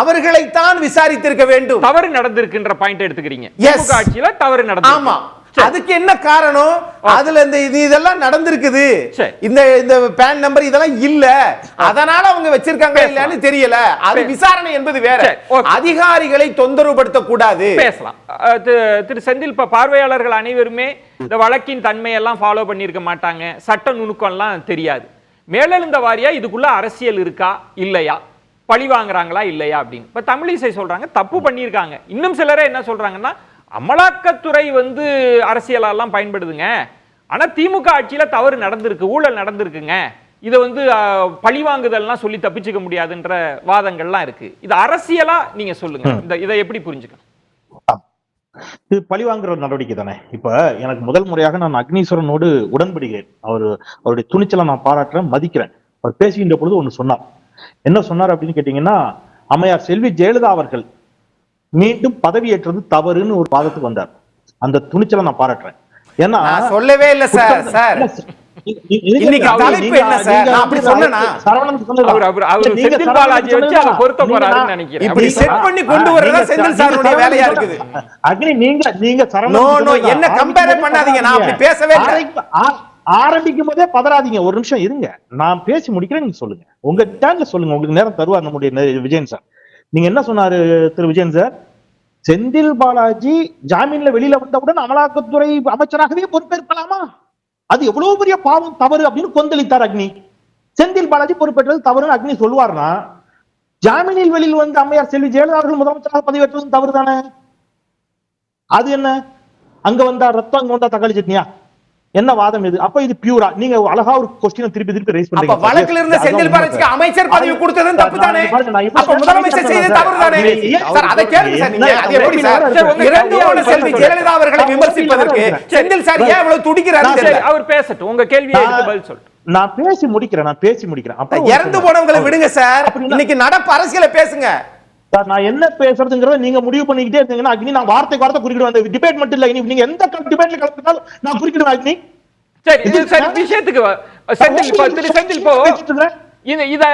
அவர்களை தான் விசாரித்திருக்க வேண்டும். தவறு நடந்திருக்குன்ற பாயிண்ட் எடுத்துக்கிறீங்க. திமுக ஆட்சியில தவறு நடந்து. ஆமா, அதுக்கு என்ன காரணம்? அதுல இதெல்லாம் நடந்திருக்குது, இந்த பேன் நம்பர் இதெல்லாம் இல்ல, அதனால அவங்க வச்சிருக்காங்க இல்லன்னு தெரியல. அது விசாரணை என்பது வேற. அதிகாரிகளை தொந்தரவுபடுத்த கூடாது. பேசலாம். திரு செந்தில், பார்வையாளர்கள் அனைவருமே இந்த வழக்கின் தன்மையெல்லாம் ஃபாலோ பண்ணியிருக்க மாட்டாங்க, சட்ட நுணுக்கம்லாம் தெரியாது. மேலெழுந்த வாரியா இதுக்குள்ள அரசியல் இருக்கா இல்லையா, பழி வாங்குறாங்களா இல்லையா அப்படின்னு. இப்ப தமிழிசை சொல்றாங்க தப்பு பண்ணியிருக்காங்க. இன்னும் சிலரே என்ன சொல்றாங்கன்னா, அமலாக்கத்துறை அரசியலெல்லாம் பயன்படுதுங்க, ஆனா திமுக ஆட்சியில தவறு நடந்திருக்கு, ஊழல் நடந்திருக்குங்க, இதை பழிவாங்குதல்லாம் சொல்லி தப்பிச்சுக்க முடியாதுன்ற வாதங்கள்லாம் இருக்கு. இது அரசியலா நீங்க சொல்லுங்க, இதை எப்படி புரிஞ்சுக்கணும்? இது பழிவாங்குற நடவடிக்கை தானே. இப்ப எனக்கு முதல் முறையாக நான் அக்னீஸ்வரனோடு உடன்படுகிறேன். அவருடைய துணிச்சலை நான் பாராட்டுறேன், மதிக்கிறேன். அவர் பேசுகின்ற பொழுது ஒண்ணு சொன்னார். என்ன சொன்னார் அப்படின்னு கேட்டீங்கன்னா, அம்மையார் செல்வி ஜெயலலிதா அவர்கள் மீண்டும் பதவியேற்றது தவறுன்னு ஒரு வாதத்துக்கு வந்தார். அந்த துணிச்சலை நான் பாராட்டுறேன். ஏன்னா நான் சொல்லவே இல்ல சார். இன்னைக்கு தலைப்பு என்ன சார்? நான் அப்படி சொன்னேனா? செந்தில் பாலாஜி வச்சு அதை பொருத்த போறாருன்னு நினைக்கிறேன். இப்படி செட் பண்ணி கொண்டு வரதா செந்தில் சாருடைய வேலையா இருக்குது. அக்னி நீங்க நோ என்ன கம்பேர் பண்ணாதீங்க. நான் அப்படி பேசவே இல்ல. ஆரம்பிக்கும் போதே பதறாதீங்க. ஒரு நிமிஷம் இருங்க, நான் பேசி முடிக்கிறேன். நீங்க சொல்லுங்க, உங்க டேன்ல சொல்லுங்க. உங்களுக்கு நேரம் தருவார் நம்முடைய விஜயன் சார். நீங்க என்ன சொன்னாரு திரு விஜயன் சார்? செந்தில் பாலாஜி ஜாமீன்ல வெளியில வந்தவுடன் அமலாக்கத்துறை அமைச்சராகவே பொறுப்பேற்கலாமா? அது எவ்வளவு பெரிய பாவம், தவறு அப்படின்னு கொந்தளித்தார் அக்னி. செந்தில் பாலாஜி பொறுப்பேற்றது தவறுன்னு அக்னி சொல்லுவார்னா, ஜாமீனில் வெளியில் வந்து அம்மையார் செல்வி ஜெயலலிதா அவர்கள் முதலமைச்சராக பதவியேற்றது தவறு தானே? அது என்ன? அங்க வந்தா ரத்தம், அங்க வந்தா தக்காளி சட்னியா? என்ன வாதம் இது? அப்ப இது பியூரா? நீங்க அழகா ஒரு क्वेश्चனை திருப்பி ரைஸ் பண்றீங்க. அப்ப வழக்குல இருந்த செந்தில் பாலாஜிக்கு அமைச்சர் பதவி கொடுத்தது தப்பு தானே? அப்ப முதலமைச்சர் செய்தது தவறு தானே? சார் அத கேளுங்க சார். நீங்க அது எப்படி சார்? இரண்டு முறை செல்வி ஜெயலலிதா அவர்களை விமர்சிப்பதற்கு செந்தில் சார் ஏன் அவ்வளவு துடிக்கிறாரு தெரியல. அவர் பேசட்டும், உங்க கேள்வியை எடுத்து பதில் சொல்லுங்க. நான் பேசி முடிக்கிறேன். அப்ப இறந்து போனவங்களை விடுங்க சார். இன்னைக்கு நடப்பு அரசியலை பேசுங்க சார். நான் என்ன பேசுறதுங்கறத நீங்க முடிவு பண்ணிக்கிட்டே இருந்தீங்கன்னா அக்னி நான் வார்த்தைக்கு வார்த்தை குறுக்கிடுவேன். அந்த டிபேட் மட்டும் இல்ல, நீங்க எந்த டிபேட்ல கலந்துட்டாலும் நான் குறுக்கிடுவேன் அக்னி. சரி, இது சரி விஷயத்துக்கு செந்தில் போ. இத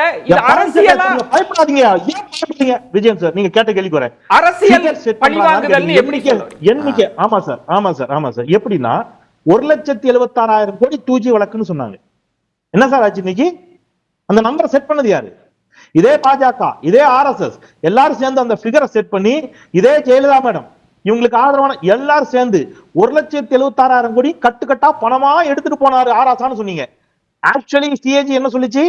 அரசியலா பயப்படாதீங்க. ஏன் பயப்படுறீங்க விஜயன் சார்? நீங்க கேட்ட கேள்விக்கு வரேன். அரசியல் பழிவாங்குதல்னு எப்படி எண்ணிக்கை? ஆமா சார். எப்படின்னா 1,76,000 கோடி 2G வழக்குன்னு சொன்னாங்க. என்ன சார் ஆச்சு இன்னைக்கு? அந்த நம்பரை செட் பண்ணது யாரு? இதே பாஜக, இதே RSS எல்லாரும் சேர்ந்து அந்த ஃபிகரை செட் பண்ணி, இதே ஜெயலலிதா மேடம் இவங்களுக்கு ஆதரவான எல்லாரும் சேர்ந்து 1,76,000 கோடி கட்டுக்கட்டா பணமா எடுத்துட்டு போனாரு ஆராசான்னு சொன்னீங்க. ஆக்சுவலி சிஏஜி என்ன சொல்லிச்சு?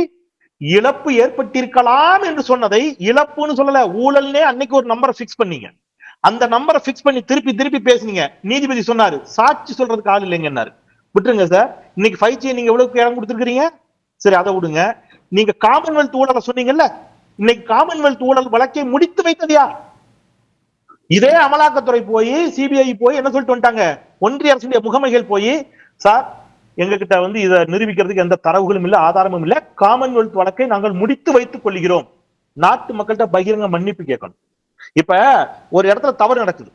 இழப்பு ஏற்பட்டிருக்கலாம் என்று சொன்னதை இழப்புன்னு சொல்லல, ஊழல்னே அன்னைக்கு ஒரு நம்பரை பிக்ஸ் பண்ணீங்க. அந்த நம்பரை பிக்ஸ் பண்ணி திருப்பி பேசுனீங்க. நீதிபதி சொன்னாரு சாட்சி சொல்றதுக்கு ஆள் இல்லைங்கன்னாரு. விட்டுருங்க சார். இன்னைக்கு 5G நீங்க எவ்வளவு இடம் கொடுத்துருக்கீங்க? சரி, அதை விடுங்க. நீங்க காமன்வெல்த் ஊழலை சொன்னீங்கல்ல, இன்னைக்கு காமன்வெல்த் ஊழல் வழக்கை முடித்து வைத்தது யார்? இதே அமலாக்கத்துறை போய் சிபிஐ போய் என்ன சொல்லிட்டு வந்துட்டாங்க? ஒன்றிய அரசுடைய முகமைகள் போய், சார் எங்க கிட்ட வந்து இதை நிரூபிக்கிறதுக்கு எந்த தரவுகளும் இல்ல, ஆதாரமும் இல்ல, காமன்வெல்த் வழக்கை நாங்கள் முடித்து வைத்துக் கொள்கிறோம். நாட்டு மக்கள்கிட்ட பகிரங்க மன்னிப்பு கேட்கணும். இப்ப ஒரு இடத்துல தவறு நடக்குது,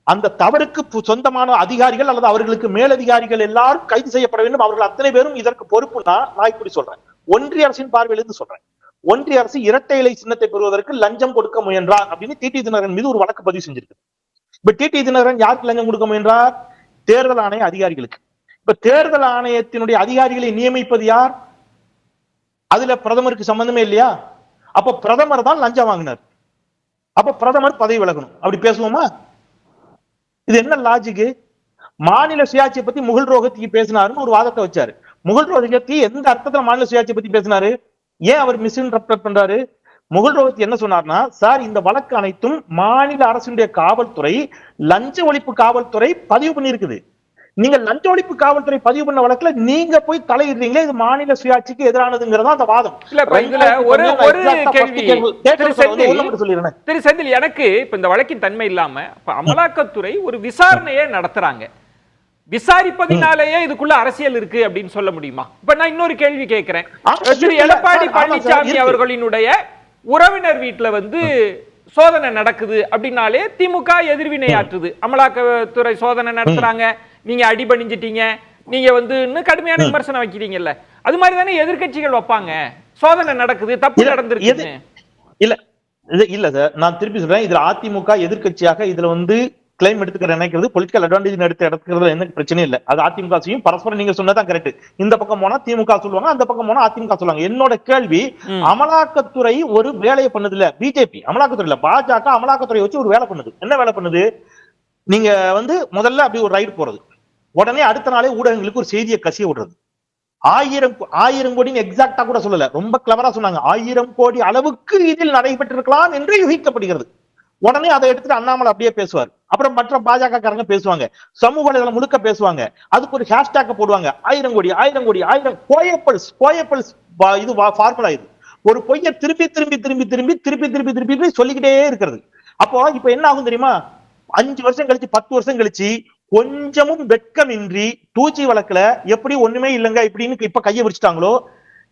அந்த தவறுக்கு சொந்தமான அதிகாரிகள் அல்லது அவர்களுக்கு மேலதிகாரிகள் எல்லாரும் கைது செய்யப்பட வேண்டும். அவர்கள் அத்தனை பேரும் இதற்கு பொறுப்புனா, நான் இப்படி சொல்றேன், ஒன்றிய அரசின் பார்வையிலிருந்து சொல்றேன். ஒன்றிய அரசு இரட்டை இலை சின்னத்தை பெறுவதற்கு லஞ்சம் கொடுக்க முயன்றார் அப்படின்னு டிடி தினகரன் மீது ஒரு வழக்கு பதிவு செஞ்சிருக்கு. இப்ப டிடி தினகரன் யாருக்கு லஞ்சம் கொடுக்க முயன்றார்? தேர்தல் ஆணைய அதிகாரிகளுக்கு. இப்ப தேர்தல் ஆணையத்தினுடைய அதிகாரிகளை நியமிப்பது யார்? அதுல பிரதமருக்கு சம்பந்தமே இல்லையா? அப்ப பிரதமர் தான் லஞ்சம் வாங்கினார். அப்ப பிரதமர் பதவி விலகணும். அப்படி பேசுவோமா? இது என்ன லாஜிக்கு? மாநில சுயாட்சியை பத்தி முகுல் ரோஹத்கி பேசினாருன்னு ஒரு வாதத்தை வச்சாரு. முகுல் ரோஹத்கி எந்த அர்த்தத்துல மாநில சுயாட்சியை பத்தி பேசினாரு? ஏன் அவர் மிஸ்இன்டர்பிரட் பண்றாரு? முகுல் ரோஹத்கி என்ன சொன்னார்னா, சார் இந்த வழக்கு அனைத்தும் மாநில அரசுடைய காவல்துறை, லஞ்ச ஒழிப்பு காவல்துறை பதிவு பண்ணிருக்குது. நீங்க லஞ்ச ஒழிப்பு காவல்துறை பதிவு பண்ண வழக்குல நீங்க போய் தலையிடுறீங்களே, இது மாநில சுயாட்சிக்கு எதிரானதுங்கிறதா அந்த வாதம். திரு செந்தில், எனக்கு இப்ப இந்த வழக்கின் தன்மை இல்லாம அமலாக்கத்துறை ஒரு விசாரணையே நடத்துறாங்க, விசாரிப்பதினாலேயே இதுக்குள்ள அரசியல் இருக்கு அப்படின்னு சொல்ல முடியுமா? இப்ப நான் இன்னொரு கேள்வி கேட்கிறேன். திரு எடப்பாடி பழனிசாமி அவர்களினுடைய உறவினர் வீட்டுல வந்து சோதனை நடக்குது அப்படின்னாலே திமுக எதிர்வினை ஆற்றுது. அமலாக்கத்துறை சோதனை நடத்துறாங்க, நீங்க அடிபணிஞ்சிட்டீங்க, நீங்க வந்து இன்னும் கடுமையான விமர்சனம் வைக்கிறீங்கல்ல, அது மாதிரி தானே எதிர்கட்சிகள் வைப்பாங்க. சோதனை நடக்குது, தப்பு நடந்திருக்கு. இல்ல சார், நான் திருப்பி சொல்றேன், இதுல அதிமுக எதிர்கட்சியாக இதுல வந்து கிளைம் எடுத்துக்கிற நினைக்கிறது பொலிட்டிக்கல் அட்வான்டேஜ் எடுத்துக்கிறது எனக்கு பிரச்சனை இல்லை. அது அதிமுக செய்யும். பரஸ்பரம் நீங்க சொன்னதான் கரெக்ட். இந்த பக்கம் போனா திமுக சொல்லுவாங்க, அந்த பக்கம் போனா அதிமுக சொல்லுவாங்க. என்னோட கேள்வி, அமலாக்கத்துறை ஒரு வேலையை பண்ணது இல்ல பிஜேபி, அமலாக்கத்துறை இல்ல பாஜக அமலாக்கத்துறை வச்சு ஒரு வேலை பண்ணுது. என்ன வேலை பண்ணுது? நீங்க வந்து முதல்ல அப்படி ஒரு ரைடு போறது, உடனே அடுத்த நாளே ஊடகங்களுக்கு ஒரு செய்தியை கசிய விடுறது. 1000 கோடின்னு எக்ஸாக்டா கூட சொல்லல, ரொம்ப கிளவரா சொன்னாங்க. 1000 கோடி அளவுக்கு இதில் நடைபெற்றிருக்கலாம் என்று யூகிக்கப்படுகிறது. உடனே அதை எடுத்துட்டு அண்ணாமலை அப்படியே பேசுவார். அப்புறம் மற்ற பாஜக காரங்க பேசுவாங்க, சமூக வலைதளம் முழுக்க பேசுவாங்க. அதுக்கு ஒரு ஹேஷ்டாக் போடுவாங்க, 1000 கோடி 1000 கோடி 1000 கோயப்பல்ஸ் இது ஃபார்முலா. இது ஒரு பொய்யை திருப்பி திருப்பி திருப்பி திருப்பி திருப்பி திருப்பி திருப்பி சொல்லிக்கிட்டே இருக்கிறது. அப்போ இப்ப என்ன ஆகும் தெரியுமா? 5 வருஷம் கழிச்சு 10 வருஷம் கழிச்சு கொஞ்சமும் வெட்கமின்றி 2G வழக்குல எப்படி ஒண்ணுமே இல்லைங்க இப்படின்னு இப்ப கையை விரிச்சிட்டாங்களோ,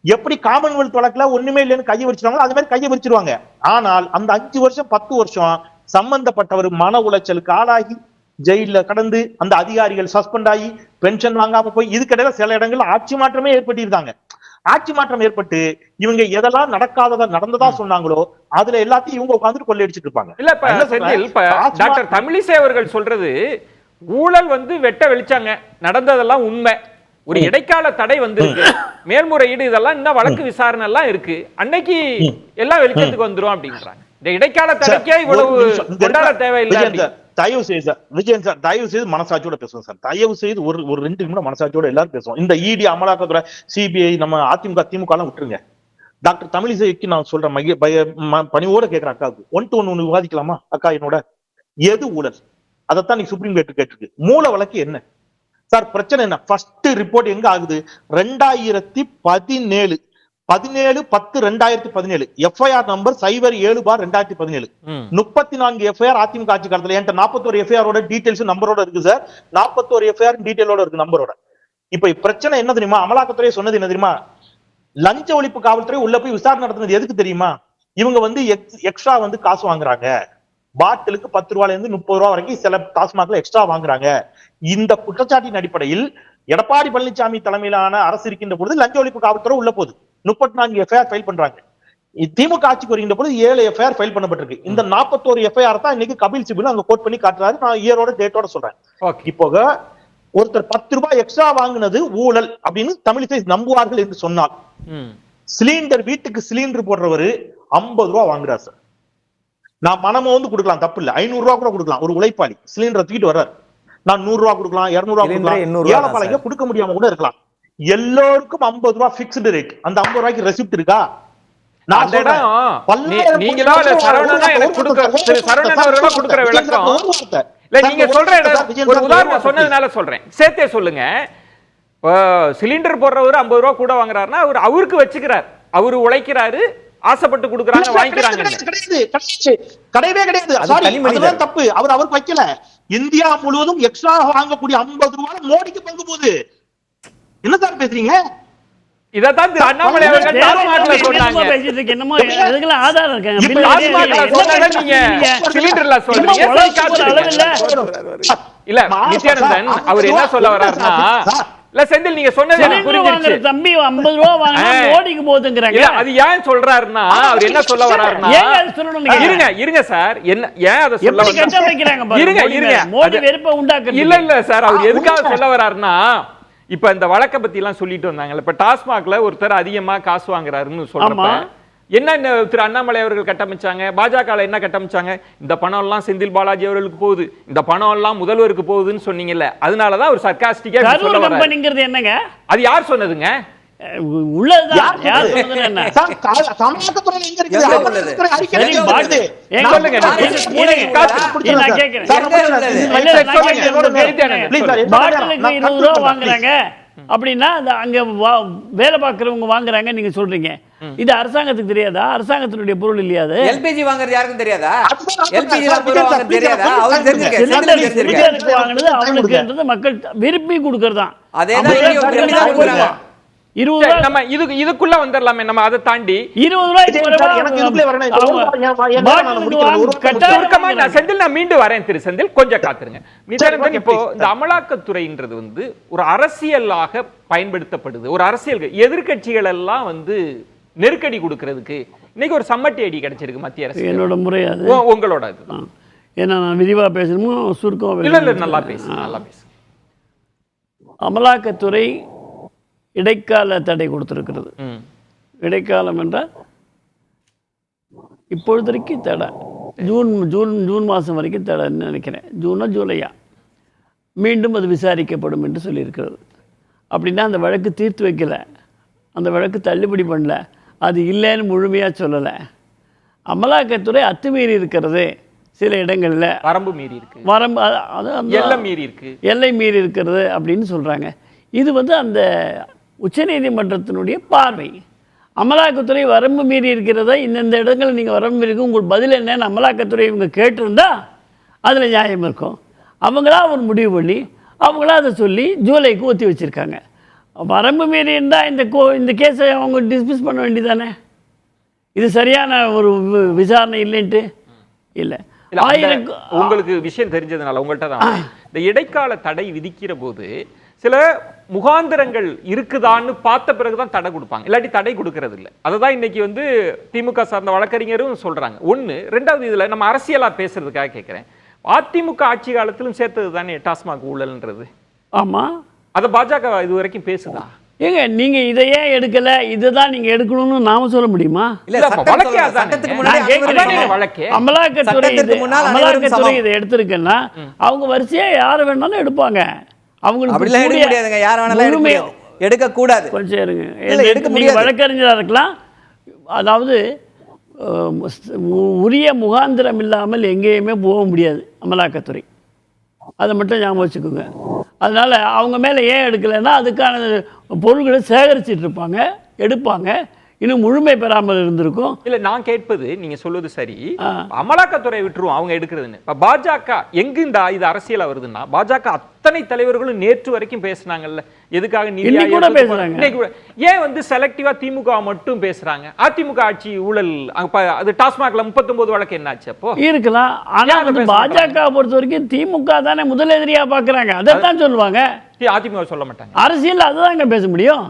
எப்படி காமன்வெல்த் வழக்குல ஒண்ணுமே இல்லைன்னு கையை வச்சிருவாங்களோ அது மாதிரி கையை வச்சிருவாங்க. ஆனால் அந்த 5 வருஷம் 10 வருஷம் சம்பந்தப்பட்டவர் மன உளைச்சலுக்கு ஆளாகி ஜெயில கடந்து அந்த அதிகாரிகள் சஸ்பெண்ட் ஆகி பென்ஷன் வாங்காம போய் இதுக்கிடையில சில இடங்கள்ல ஆட்சி மாற்றமே ஏற்பட்டிருந்தாங்க. ஆட்சி மாற்றம் ஏற்பட்டு இவங்க எதெல்லாம் நடக்காததா நடந்ததா சொன்னாங்களோ அதுல எல்லாத்தையும் இவங்க உட்கார்ந்து கொள்ளையடிச்சிட்டு இருப்பாங்க. இல்ல இப்ப டாக்டர் தமிழிசை அவர்கள் சொல்றது ஊழல் வந்து வெட்ட வெளிச்சாங்க, நடந்ததெல்லாம் உண்மை, ஒரு இடைக்கால தடை வந்து மேல்முறையீடு இதெல்லாம் இன்னும் வழக்கு விசாரணை எல்லாம் இருக்கு, அன்னைக்கு எல்லாம் வெளிச்சத்துக்கு வந்துரும் அப்படின்றாங்க. இந்த இடைக்கால தடைக்கே இவ்வளவு கொண்டாட தேவையில்லை. தயவு செய்து சார் விஜயன் சார், தயவு செய்து மனசாட்சியோட பேசுவோம் சார். தயவு செய்து ஒரு 2 நிமிடம் மனசாட்சியோட எல்லாரும் பேசுவோம். இந்த இடி அமலாக்கத்துறை சிபிஐ நம்ம அதிமுக திமுக எல்லாம் விட்டுருங்க. டாக்டர் தமிழிசைக்கு நான் சொல்றேன், பணிவோட கேட்கிறேன் அக்காவுக்கு 1 to 1 விவாதிக்கலாமா? அக்கா என்னோட எது ஊழல் அதைத்தான் நீ சுப்ரீம் கோர்ட் கேட்டிருக்கு. மூல வழக்கு என்ன சார்? பிரச்சனை என்ன? ஃபர்ஸ்ட் ரிப்போர்ட் எங்க ஆகுது? 2017 17/10/2017 எஃப்ஐஆர் நம்பர் 07/2017 34 எஃப்ஐஆர் அதிமுக ஆட்சி காலத்துல. என்கிட்ட 41 எஃப்ஐஆரோட டீடைல்ஸ் நம்பரோட இருக்கு சார். 41 எஃப்ஐஆர் டீடைலோட இருக்கு நம்பரோட. இப்ப பிரச்சனை என்ன தெரியுமா? அமலாக்கத்துறை சொன்னது என்ன தெரியுமா? லஞ்ச ஒழிப்பு காவல்துறை உள்ள போய் விசாரணை நடத்துனது எதுக்கு தெரியுமா? இவங்க வந்து எக்ஸ்ட்ரா வந்து காசு வாங்குறாங்க, பாட்டிலுக்கு 10 ரூபாயில இருந்து 30 ரூபாய் வரைக்கும் சில டாஸ்மாக்ல எக்ஸ்ட்ரா வாங்குறாங்க. இந்த குற்றச்சாட்டின் அடிப்படையில் எடப்பாடி பழனிசாமி தலைமையிலான அரசு இருக்கின்ற பொழுது லஞ்ச ஒழிப்பு காவல்துறை உள்ள போகுது. 34 எஃப்ஐஆர் ஃபைல் பண்றாங்க. திமுக ஆட்சிக்கு வருகின்ற பொழுது 7 எஃப்ஐஆர் ஃபைல் பண்ணப்பட்டிருக்கு. இந்த 41 எஃப்ஐஆர் தான் இன்னைக்கு கபில் சிபில் அங்க கோட் பண்ணி காட்டுறாரு. நான் இயரோட டேட்டோட சொல்றேன். இப்போ ஒருத்தர் 10 ரூபாய் எக்ஸ்ட்ரா வாங்கினது ஊழல் அப்படின்னு தமிழிசை நம்புவார்கள் என்று சொன்னால், சிலிண்டர் வீட்டுக்கு சிலிண்டர் போடுறவரு 50 ரூபாய் வாங்குறாரு சார். நான் மனமோ வந்து கொடுக்கலாம், தப்பு இல்ல. 500 ரூபாய் கூட கொடுக்கலாம். ஒரு உழைப்பாளி சிலிண்டரை தூக்கிட்டு வர்றாரு. நான் 100 ரூபாய் கொடுக்கலாம், 200 ரூபாய் கொடுக்கலாம், ஏழைப்பாளைய கொடுக்க முடியாம கூட இருக்கலாம். எல்லோருக்கும் 50 ரூபாய் பிக்ஸ்டு ரேட். அந்த 50 ரூபாய்க்கு ரெசிப்ட் இருக்கா? நீங்களா இல்ல சரவணனா எனக்கு கொடுக்க சரவணன் அவர்களா கொடுக்கிற விளக்கம் இல்ல. நீங்க சொல்ற ஒரு உதாரணம் சொன்னதுனால சொல்றேன், சேர்த்தே சொல்லுங்க. சிலிண்டர் போடுறவர் 50 ரூபாய் கூட வாங்குறாருன்னா அவருக்கு வச்சுக்கிறார், அவரு உழைக்கிறாரு, ஆசைப்பட்டு கொடுக்குறாங்க, வாங்கிக்கிறாங்க. கிடையவே கிடையாது. அதுதான் தப்பு. அவருக்கு வைக்கல. இந்தியா முழுவதும் எக்ஸ்ட்ரா வாங்கக்கூடிய 50 ரூபாய் மோடிக்கு பங்கு போகுது. என்ன சார் பேசுறீங்க? இதத்தான் அண்ணாமலை அவர்கள் டாஸ்மாக்ல சொன்னாங்க. என்னமோ அதுக்கெல்லாம் ஆதாரம் இருக்காங்க. நீங்க சிலிண்டர்ல சொல்றீங்க. இல்ல நித்யானந்தன் அவர் என்ன சொல்ல வர்றாருன்னா, இல்ல செந்தில் நீங்க சொன்னது எனக்கு புரிஞ்சிருச்சு. தம்பி 50 ரூபாய் வாங்கினா மோடிக்கு போகுதுங்கறாங்க. அது ஏன் சொல்றாருன்னா, அவர் என்ன சொல்ல வர்றாருன்னா, இருங்க சார், என்ன ஏன் அத சொல்ல வர்றாங்க? இருங்க மோடி வெறுப்பை உண்டாக்குறது இல்ல சார், அவர் எதுக்காக சொல்ல வர்றாருன்னா, இப்ப இந்த வழக்க பத்தி எல்லாம் சொல்லிட்டு வந்தாங்கல்ல, இப்ப டாஸ்மாக்ல ஒருத்தர் அதிகமா காசு வாங்குறாருன்னு சொல்றப்ப என்ன திரு அண்ணாமலை அவர்கள் கட்டமைச்சாங்க, பாஜக என்ன கட்டமைச்சாங்க? இந்த பணம் எல்லாம் செந்தில் பாலாஜி அவர்களுக்கு போகுது, இந்த பணம் எல்லாம் முதல்வருக்கு போகுதுன்னு சொன்னீங்கல்ல, அதனாலதான் ஒரு சர்க்காஸ்டிக்கா சொல்ல வர்றாரு. என்னங்க அது யார் சொன்னதுங்க? உள்ளதுதான். யார் சொன்னது என்ன? சமூகத்துறை எங்க இருக்குது? பாட்டிலுக்கு 20 ரூபாய் வாங்குறாங்க அப்படின்னா அங்க வேலை பார்க்கறவங்க வாங்குறாங்க நீங்க சொல்றீங்க. இது அரசாங்கத்துக்கு தெரியாதா? அரசாங்கத்தினுடைய பொருள் இல்லையா? அது எல்பிஜி வாங்குறது யாருக்கும் தெரியாதா? எல்பிஜி வாங்குறது தெரியாதா? வாங்குனது அவனுக்குன்றது மக்கள் விரும்பி கொடுக்கறதான். அதேதான் 20 ரூபாய். நம்ம இதுக்குள்ள வந்துடலாமே, நம்ம அதை தாண்டி 20 ரூபாய். செந்தில் நான் மீண்டும் வரேன். திரு செந்தில் கொஞ்சம் காத்துருங்க. நித்யானந்தன், இப்போ இந்த அமலாக்கத்துறைன்றது வந்து ஒரு அரசியலாக பயன்படுத்தப்படுது. ஒரு அரசியல் எதிர்கட்சிகள் எல்லாம் வந்து நெருக்கடி கொடுக்கறதுக்கு இன்னைக்கு ஒரு சம்மட்டி அடி கிடைச்சிருக்கு மத்திய அரசு. என்னோட முறை அது, உங்களோட அது. ஏன்னா நான் விரிவா பேசணுமோ சுருக்கம்? இல்ல நல்லா பேசு, நல்லா பேசு. அமலாக்கத்துறை இடைக்கால தடை கொடுத்திருக்கிறது. இடைக்காலம் என்றால் இப்பொழுதைக்கு தடை ஜூன் மாதம் வரைக்கும் தடைன்னு நினைக்கிறேன். ஜூனா ஜூலையா மீண்டும் அது விசாரிக்கப்படும் என்று சொல்லியிருக்கிறது. அப்படின்னா அந்த வழக்கு தீர்த்து வைக்கல, அந்த வழக்கு தள்ளுபடி பண்ணல, அது இல்லைன்னு முழுமையாக சொல்லலை. அமலாக்கத்துறை அத்துமீறி இருக்கிறது, சில இடங்களில் வரம்பு மீறி இருக்கு, எல்லை மீறி இருக்கிறது அப்படின்னு சொல்கிறாங்க. இது வந்து அந்த உச்சநீதிமன்றத்தினுடைய பார்வை. அமலாக்கத்துறை வரம்பு மீறி இருக்கிறதா, இந்தந்த இடங்களில் நீங்கள் வரம்பு மீறி இருக்கு, உங்களுக்கு பதில் என்னன்னு அமலாக்கத்துறை இவங்க கேட்டிருந்தா அதில் நியாயம் இருக்கும். அவங்களா ஒரு முடிவு பண்ணி அவங்களா அதை சொல்லி ஜூலைக்கு ஒத்தி வச்சுருக்காங்க. வரம்பு மீறி இருந்தால் இந்த கேஸை அவங்க டிஸ்மிஸ் பண்ண வேண்டியதானே? இது சரியான ஒரு விசாரணை இல்லைன்ட்டு இல்லை. உங்களுக்கு விஷயம் தெரிஞ்சதுனால உங்கள்கிட்ட தான் இந்த இடைக்கால தடை விதிக்கிற போது சில முகாந்திரங்கள் இருக்குதான்னு பார்த்த பிறகுதான் தடை கொடுப்பாங்க, இல்லாட்டி தடை கொடுக்கறது இல்லை. அதை தான் இன்னைக்கு வந்து திமுக சார்ந்த வழக்கறிஞரும் சொல்றாங்க. ஒன்று. ரெண்டாவது, இதுல நம்ம அரசியலா பேசுறதுக்காக கேட்கிறேன், அதிமுக ஆட்சி காலத்திலும் சேர்த்தது தானே டாஸ்மாக் ஊழல்ன்றது? ஆமா. அதை பாஜக இது வரைக்கும் பேசுதா? ஏங்க நீங்க இதை ஏன் எடுக்கல, இதுதான் நீங்க எடுக்கணும்னு நாம சொல்ல முடியுமா? அமலாக்கத்துறை இதை எடுத்திருக்குன்னா அவங்க வரிசையா யாரை வேணாலும் எடுப்பாங்க. அவங்களுக்கு எடுக்க கூடாது. கொஞ்சம் இருங்க, நீங்க வழக்கறிஞராக இருக்கலாம். அதாவது உரிய முகாந்திரம் இல்லாமல் எங்கேயுமே போக முடியாது அமலாக்கத்துறை, அதை மட்டும் ஞாபகம் வச்சுக்கோங்க. அதனால் அவங்க மேலே ஏன் எடுக்கலைன்னா அதுக்கான பொருள்களை சேகரிச்சிட்டு இருப்பாங்க, எடுப்பாங்க, இன்னும் முழுமை பெறாமல் இருந்திருக்கும். இல்லை, நான் கேட்பது நீங்க சொல்வது சரி, அமலாக்கத்துறை விட்டுருவோம் அவங்க எடுக்கிறதுன்னு. இப்போ பாஜக எங்கு இது அரசியலா வருதுன்னா, பாஜக அத்தனை தலைவர்களும் நேற்று வரைக்கும் பேசுனாங்கல்ல, எதுக்காக கூட பேசுறாங்க. ஏன் வந்து செலக்டிவா திமுக மட்டும் பேசுறாங்க? அதிமுக ஆட்சி ஊழல் அது டாஸ்மாக்ல 39 வழக்கு என்னாச்சு அப்போ இருக்கலாம். ஆனா வந்து பாஜக பொறுத்த வரைக்கும் திமுக தானே முதல் எதிரியா பாக்குறாங்க, அதைத்தான் சொல்லுவாங்க. அதிமுக சொல்ல மாட்டாங்க. அரசியல் அதுதாங்க பேச முடியும்.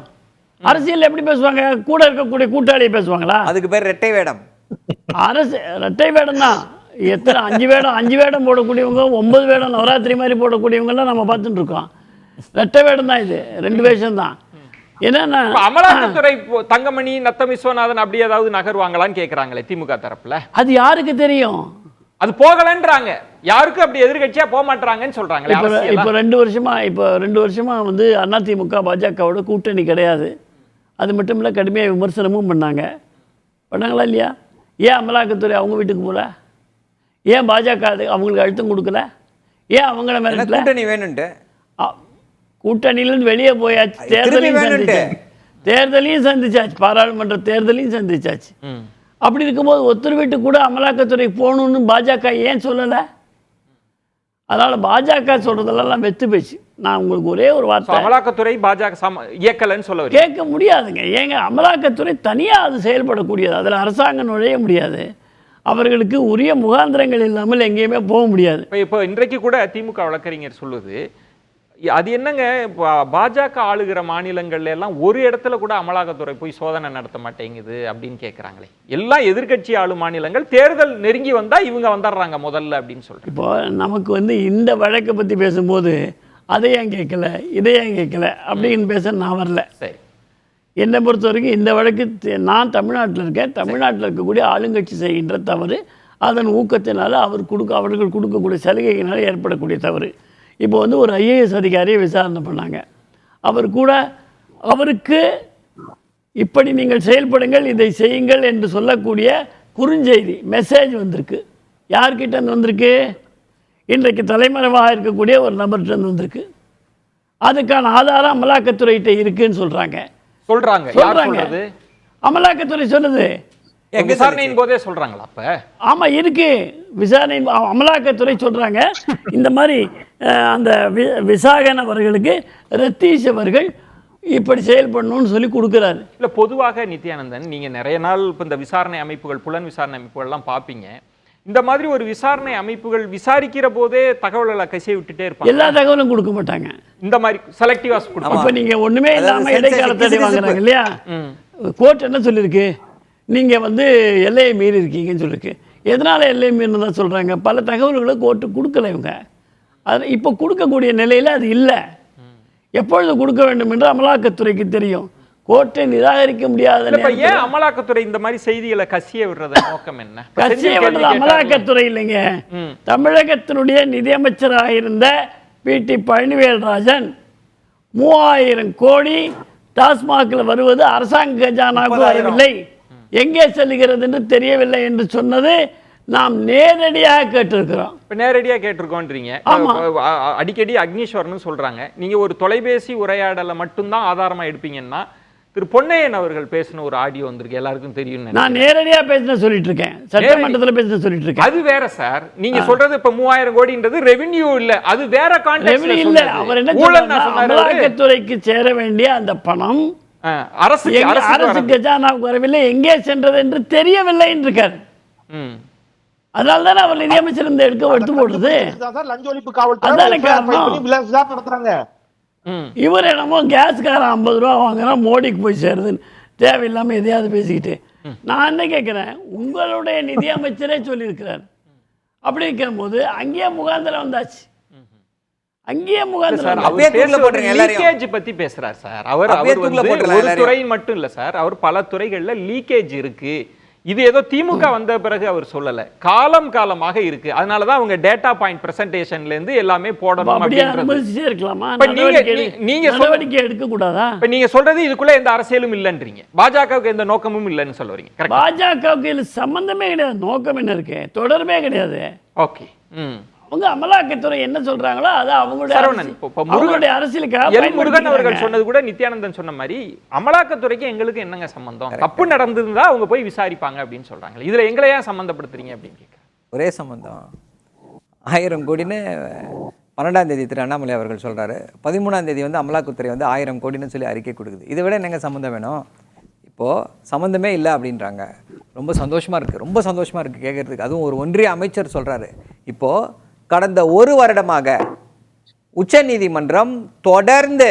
அரசியல் எப்படி பேசுவாங்க? கூட இருக்கக்கூடிய கூட்டாளியை பேசுவாங்களா? அதுக்கு பேர் ரெட்டை வேடம். அரசு ரெட்டை வேடம் தான். எத்தனை 5 வேடம் போடக்கூடியவங்க, 9 வேடம் நவராத்திரி மாதிரி போடக்கூடியவங்கலாம் நம்ம பார்த்துட்டு இருக்கோம். ரெட்டை வேடம் தான் இது, 2 வேஷம் தான். என்னன்னா அமலாக்கத்துறை தங்கமணி, நத்தம் விஸ்வநாதன் அப்படி ஏதாவது நகர்வாங்களான்னு கேட்கறாங்களே திமுக தரப்புல. அது யாருக்கு தெரியும்? அது போகலன்றாங்க, யாருக்கும் அப்படி எதிர்கட்சியா போக மாட்டாங்கன்னு சொல்றாங்க. இப்போ 2 வருஷமா வந்து அதிமுக பாஜகவோட கூட்டணி கிடையாது. அது மட்டும் இல்லை, கடுமையாக விமர்சனமும் பண்ணாங்களா இல்லையா? ஏன் அமலாக்கத்துறை அவங்க வீட்டுக்கு போகல? ஏன் பாஜக அவங்களுக்கு அழுத்தம் கொடுக்கல? ஏன் அவங்கள மேல கூட்டணி வேணும்ட்டு கூட்டணியிலிருந்து வெளியே போயாச்சு, தேர்தலையும் சந்திச்சாச்சு, பாராளுமன்ற தேர்தலையும் சந்திச்சாச்சு. அப்படி இருக்கும்போது ஒருத்தர் வீட்டுக்கு கூட அமலாக்கத்துறை போகணும்னு பாஜக ஏன் சொல்லலை? அதனால பாஜக சொல்றதெல்லாம் வெத்து பேச்சு. நான் உங்களுக்கு ஒரே ஒரு வார்த்தை, அமலாக்கத்துறை பாஜக இயக்கலன்னு சொல்ல கேட்க முடியாதுங்க. ஏங்க அமலாக்கத்துறை தனியாக அது செயல்படக்கூடியது, அதில் அரசாங்கம் நுழைய முடியாது. அவர்களுக்கு உரிய முகாந்திரங்கள் இல்லாமல் எங்கேயுமே போக முடியாது. இப்போ இன்றைக்கு கூட திமுக வழக்கறிஞர் சொல்லுது, அது என்னங்க பாஜக ஆளுகிற மாநிலங்கள்ல எல்லாம் ஒரு இடத்துல கூட அமலாக்கத்துறை போய் சோதனை நடத்த மாட்டேங்குது அப்படின்னு கேட்குறாங்களே. எல்லாம் எதிர்கட்சி ஆளும் மாநிலங்கள், தேர்தல் நெருங்கி வந்தா இவங்க வந்துடுறாங்க முதல்ல அப்படின்னு சொல்லிட்டு. இப்போ நமக்கு வந்து இந்த வழக்கை பற்றி பேசும்போது அதை ஏன் கேட்கல, இதை ஏன் கேட்கல அப்படின்னு பேச நான் வரல. சரி, என்னை பொறுத்த வரைக்கும் இந்த வழக்கு, நான் தமிழ்நாட்டில் இருக்கேன், தமிழ்நாட்டில் இருக்கக்கூடிய ஆளுங்கட்சி செய்கின்ற தவறு, அதன் ஊக்கத்தினால அவர்கள் கொடுக்கக்கூடிய சலுகையினால் ஏற்படக்கூடிய தவறு. இப்போ வந்து ஒரு ஐஏஎஸ் அதிகாரியை விசாரணை பண்ணாங்க. அவருக்கு இப்படி நீங்கள் செயல்படுங்கள், இதை செய்யுங்கள் என்று சொல்லக்கூடிய குறுஞ்செய்தி மெசேஜ் வந்திருக்கு. யார்கிட்ட வந்திருக்கு? இன்றைக்கு தலைமறைவாக இருக்கக்கூடிய ஒரு நபர்கிட்ட வந்திருக்கு. அதுக்கான ஆதாரம் அமலாக்கத்துறைகிட்ட இருக்குன்னு சொல்றாங்க. அமலாக்கத்துறை சொல்லுது. விசாரணையின் போதே சொல்றாங்களா? அப்ப ஆமா இருக்கு, விசாரணை அமலாக்கத்துறை சொல்றாங்க. இந்த மாதிரி அந்த விசாகன் அவர்களுக்கு ரத்தீஷ் அவர்கள் இப்படி செயல்படணும்னு சொல்லி கொடுக்குறாரு. இல்ல, பொதுவாக நித்யானந்தன், நீங்க நிறைய நாள் இப்போ இந்த விசாரணை அமைப்புகள், புலன் விசாரணை அமைப்புகள் எல்லாம் பார்ப்பீங்க. இந்த மாதிரி ஒரு விசாரணை அமைப்புகள் விசாரிக்கிற போதே தகவல்களை கசிய விட்டுட்டே இருப்பாங்க. எல்லா தகவலும் கொடுக்க மாட்டாங்க. இந்த மாதிரி செலக்டிவா கொடுப்பாங்க. அப்ப நீங்க ஒண்ணுமே இல்லாம இடைக்கால தடை வாங்குறாங்க இல்லையா? கோர்ட் என்ன சொல்லிருக்கு? நீங்க வந்து எல்லையை மீறி இருக்கீங்கன்னு சொல்லிருக்கு. எதனால எல்லையை மீறினு தான் சொல்றாங்க? பல தகவல்களை கோர்ட்டு கொடுக்கல இவங்க. அது இப்போ கொடுக்கக்கூடிய நிலையில அது இல்லை. எப்பொழுது கொடுக்க வேண்டும் என்று அமலாக்கத்துறைக்கு தெரியும். கோர்ட்டை நிராகரிக்க முடியாத. ஏன் அமலாக்கத்துறை இந்த மாதிரி செய்திகளை கசிய விடுறது நோக்கம் என்ன? கசிய விடுறது அமலாக்கத்துறை இல்லைங்க. தமிழகத்தினுடைய நிதியமைச்சராக இருந்த பிடி பழனிவேல்ராஜன் 3000 கோடி டாஸ்மாகில் வருவது அரசாங்க கஜானாவுக்கு வரவில்லை, எங்கே செல்கிறது என்று தெரியவில்லை என்று சொன்னது நாம் நேரடியாக கேட்டிருக்கிறோம். இப்போ நேரடியாக கேட்டிருக்கோன்றீங்க. அடிக்கடி அக்னீஸ்வரன் சொல்றாங்க, நீங்க ஒரு தொலைபேசி உரையாடலை மட்டும்தான் ஆதாரமா எடுப்பீங்கன்னா திரு பொன்னையன் அவர்கள் பேசின ஒரு ஆடியோ வந்திருக்கு, எல்லாருக்கும் தெரியும். நான் நேரடியா பேசின சொல்லிட்டு இருக்கேன், சட்டமன்றத்தில் பேசின சொல்லிட்டு இருக்கேன். அது வேற சார். நீங்க சொல்றது இப்ப 3000 கோடின்றது ரெவென்யூ இல்ல, அது வேற கான்டெக்ஸ்ட்ல இல்ல. அவர் என்ன சொன்னாரு, அமலாக்கத்துறைக்கு சேர வேண்டிய அந்த பணம் அரசு கஜானாவுக்கு வரவில்லை, எங்கே சென்றது என்று தெரியவில்லை என்று இருக்காரு. அதனால தானே அவர் நிதியமைச்சர் எடுத்து போடுறது. லஞ்ச ஒழிப்பு காவல்துறை நடத்துறாங்க. இவர் என்னமோ கேஸ்காரன் 50 ரூபா வாங்கினா மோடிக்கு போய் சேருதுன்னு தேவையில்லாமல் எதையாவது பேசிக்கிட்டு. நான் என்ன கேட்குறேன், உங்களுடைய நிதி அமைச்சரே சொல்லியிருக்கிறார். அப்படி இருக்கிற போது அங்கேயே முகாந்திரம் வந்தாச்சு, அங்கேயே முகாந்திரம். லீக்கேஜ் பத்தி பேசுறார் சார். அவர் ஒரு துறை மட்டும் இல்ல சார், அவர் பல துறைகள்ல லீக்கேஜ் இருக்கு. இது ஏதோ திமுக வந்த பிறகு அவர் சொல்லல, காலமாக இருக்கு. அதனாலதான் அவங்க டேட்டா பாயிண்ட் பிரசன்டேஷன்ல இருந்து எல்லாமே போடணும் அப்படியே இருக்கலாமா? நீங்க நடவடிக்கை எடுக்க கூடாதா? இப்ப நீங்க சொல்றது இதுக்குள்ள எந்த அரசியலும் இல்லன்றீங்க, பாஜகவுக்கு எந்த நோக்கமும் இல்லைன்னு சொல்றீங்க. பாஜகவுக்கு இது சம்பந்தமே கிடையாது, நோக்கம் என்ன இருக்கு, தொடர்பே கிடையாது. ஓகே. அவங்க அமலாக்கத்துறை என்ன சொல்றாங்களோ அது அவங்களுடைய அரசியலுக்காக. முருகன் அவர்கள் சொன்னது கூட நித்யானந்தன் சொன்ன மாதிரி அமலாக்கத்துறைக்கு எங்களுக்கு என்னங்க சம்பந்தம், தப்பு நடந்ததுதான் அவங்க போய் விசாரிப்பாங்க அப்படின்னு சொல்றாங்க. இதுல எங்களை ஏன் சம்பந்தப்படுத்துறீங்க அப்படின்னு கேட்க. ஒரே சம்பந்தம். 1000 கோடின்னு 12ஆம் தேதி திரு அண்ணாமலை அவர்கள் சொல்றாரு, 13ஆம் தேதி வந்து அமலாக்கத்துறை வந்து 1000 கோடின்னு சொல்லி அறிக்கை கொடுக்குது. இதை விட என்னங்க சம்மந்தம் வேணும்? இப்போது சம்மந்தமே இல்லை அப்படின்றாங்க. ரொம்ப சந்தோஷமாக இருக்குது கேட்குறதுக்கு. அதுவும் ஒரு ஒன்றிய அமைச்சர் சொல்கிறாரு. இப்போது கடந்த 1 வருடமாக உச்சநீதிமன்றம் தொடர்ந்து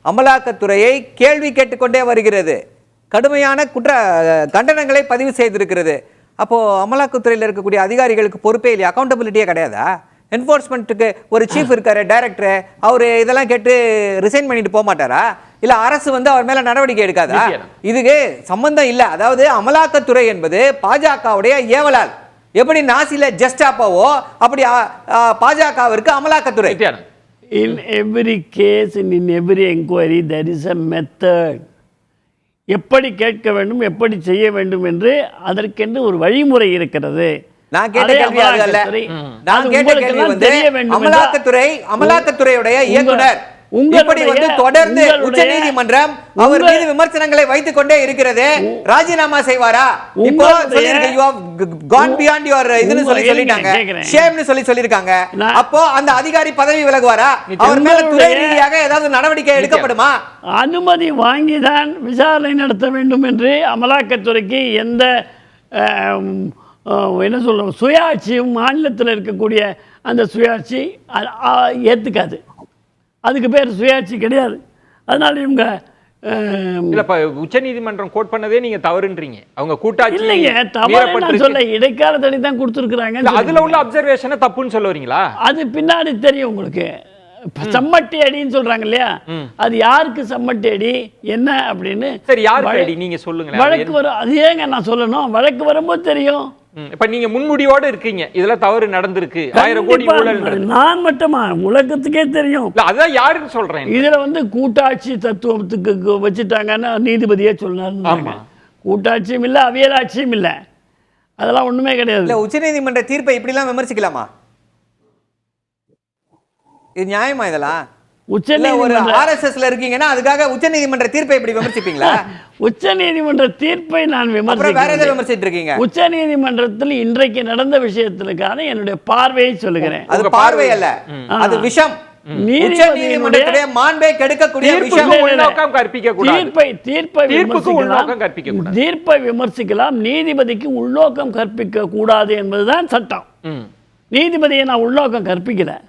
அமலாக்கத்துறையை கேள்வி கேட்டுக்கொண்டே வருகிறது, கடுமையான கண்டனங்களை பதிவு செய்திருக்கிறது. அப்போது அமலாக்கத்துறையில் இருக்கக்கூடிய அதிகாரிகளுக்கு பொறுப்பே இல்லையா? அக்கௌண்டபிலிட்டியே கிடையாதா? என்ஃபோர்ஸ்மெண்ட்டுக்கு ஒரு சீஃப் இருக்காரு, டைரக்டர், அவர் இதெல்லாம் கேட்டு ரிசைன் பண்ணிட்டு போக மாட்டாரா? இல்லை அரசு வந்து அவர் மேலே நடவடிக்கை எடுக்காதா? இதுக்கு சம்பந்தம் இல்லை. அதாவது அமலாக்கத்துறை என்பது பாஜகவுடைய ஏவலால் எப்படி நாசில ஜஸ்டாப்பாவோ அப்படி பாஜகவிற்கு அமலாக்கத்துறை. In every case and in every inquiry there is a method. எப்படி கேட்க வேண்டும், எப்படி செய்ய வேண்டும் என்று அதற்கென்று ஒரு வழிமுறை இருக்கிறது. நான் கேட்ட கேள்வி அது அல்ல. நான் கேட்ட கேள்வி வந்து அமலாக்கத்துறையுடைய இயக்குனர் இப்படி வந்து தொடர்ந்து உச்சநீதிமன்றம் அவர் மீது விமர்சனங்களை வைத்துக் கொண்டே இருக்கிறது, ராஜினாமா செய்வாரா? இப்போ சொல்லிருக்க you have gone beyond your இதுன்னு சொல்லிட்டாங்க, ஷேம்னு சொல்லிருக்காங்க. அப்போ அந்த அதிகாரி பதவி விலகுவாரா? அவர் மேல துறை ரீதியாக ஏதாவது நடவடிக்கை எடுக்கப்படுமா? அனுமதி வாங்கிதான் விசாரணை நடத்த வேண்டும் என்று அமலாக்கத்துறைக்கு எந்த என்ன சொல்ல சுயாட்சியும் மாநிலத்தில் இருக்கக்கூடிய அந்த சுயாட்சி ஏற்றுக்காது. அதுக்கு பேர் சுயாட்சி கிடையாது. அதனால இவங்க உச்சநீதிமன்றம் கோட் பண்ணதே நீங்க தவறுன்றீங்க. அவங்க கூட்டாட்சி இல்லைங்க, தவறு நான் சொல்ல, இடைக்கால தடை தான் கொடுத்துருக்காங்க. அதுல உள்ள அப்சர்வேஷனை தப்புன்னு சொல்ல வரீங்களா? அது பின்னாடி தெரியும் உங்களுக்கு. சம்மட்டி அடின்னு சொல்றாங்க இல்லையா, அது யாருக்கு சம்மட்டி அடி என்ன அப்படின்னு. சரி, யாருக்கு அடி நீங்க சொல்லுங்க. வழக்கு வரும், அது ஏங்க நான் சொல்லணும்? வழக்கு வரும்போது தெரியும். இப்ப நீங்க முன்முடிவோடு இருக்கீங்க, இதுல தவறு நடந்திருக்கு, 1000 கோடி ஊழல். நான் மட்டுமா, உலகத்துக்கே தெரியும். அதான் யாருன்னு சொல்றேன். இதுல வந்து கூட்டாட்சி தத்துவத்துக்கு வச்சுட்டாங்கன்னு நீதிபதியே சொன்னார். கூட்டாட்சியும் இல்ல, அவியலாட்சியும் இல்ல, அதெல்லாம் ஒண்ணுமே கிடையாது. உச்சநீதிமன்ற தீர்ப்பை இப்படிலாம் விமர்சிக்கலாமா? இது நியாயமா? இதெல்லாம் ஆர்எஸ்எஸ்ல இருக்கீங்கன்னா அதுக்காக உச்சநீதிமன்ற தீர்ப்பை இப்படி விமர்சிப்பீங்களா? உச்சநீதிமன்ற தீர்ப்பை நான் விமர்சித்து இருக்கீங்க. உச்சநீதிமன்றத்தில் இன்றைக்கு நடந்த விஷயத்திற்கான என்னுடைய பார்வையை சொல்லுகிறேன். அது பார்வை அல்ல, அது விஷம். நீதிமன்றத்துடைய மாண்பை கெடுக்கக்கூடிய விஷயம். தீர்ப்பை விமர்சிக்கலாம், நீதிபதிக்கு உள்நோக்கம் கற்பிக்க கூடாது என்பதுதான் சட்டம். நீதிபதியை நான் உள்நோக்கம் கற்பிக்கிறேன்.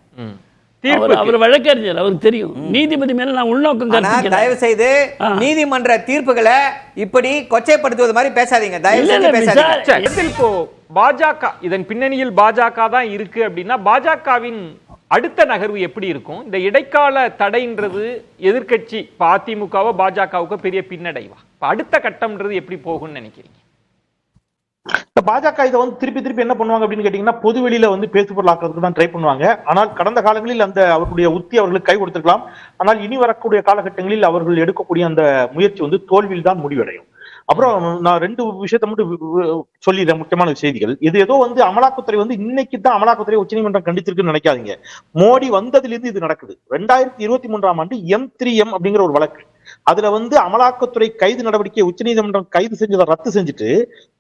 அவர் வழக்கறிஞர், அவருக்கு தெரியும் நீதிபதி மேல நான் உள்நோக்கம் கற்பிக்கிறேன். தயவு செய்து நீதிமன்ற தீர்ப்புகளை இப்படி கொச்சைப்படுத்துவது மாதிரி பேசாதீங்க, தயவு செய்து பேசாதீங்க. இப்போ பாஜக இதன் பின்னணியில் பாஜக தான் இருக்கு அப்படின்னா பாஜகவின் அடுத்த நகர்வு எப்படி இருக்கும்? இந்த இடைக்கால தடைன்றது எதிர்கட்சி அதிமுகவோ பாஜகவுக்கு பெரிய பின்னடைவா? அடுத்த கட்டம்ன்றது எப்படி போகும்னு நினைக்கிறீங்க? பாஜக இதை வந்து திருப்பி என்ன பண்ணுவாங்க அப்படின்னு கேட்டீங்கன்னா, பொது வெளியில வந்து பேசுபொருள் ஆக்கிறதுக்கு தான் ட்ரை பண்ணுவாங்க. ஆனால் கடந்த காலங்களில் அந்த அவர்களுடைய உத்தி அவர்களுக்கு கை கொடுத்திருக்கலாம். ஆனால் இனி வரக்கூடிய காலகட்டங்களில் அவர்கள் எடுக்கக்கூடிய அந்த முயற்சி வந்து தோல்வியில் தான் முடிவடையும். அப்புறம் நான் 2 விஷயத்தை மட்டும் சொல்லிடுறேன், முக்கியமான செய்திகள். இது ஏதோ வந்து அமலாக்கத்துறை வந்து இன்னைக்கு தான் அமலாக்கத்துறை உச்சநீதிமன்றம் கண்டிச்சிருக்குன்னு நினைக்காதீங்க. மோடி வந்ததிலிருந்து இது நடக்குது. 2023ஆம் ஆண்டு M3M அப்படிங்கிற ஒரு வழக்கு, அதுல வந்து அமலாக்கத்துறை கைது நடவடிக்கையை உச்சநீதிமன்றம் கைது செஞ்சதை ரத்து செஞ்சுட்டு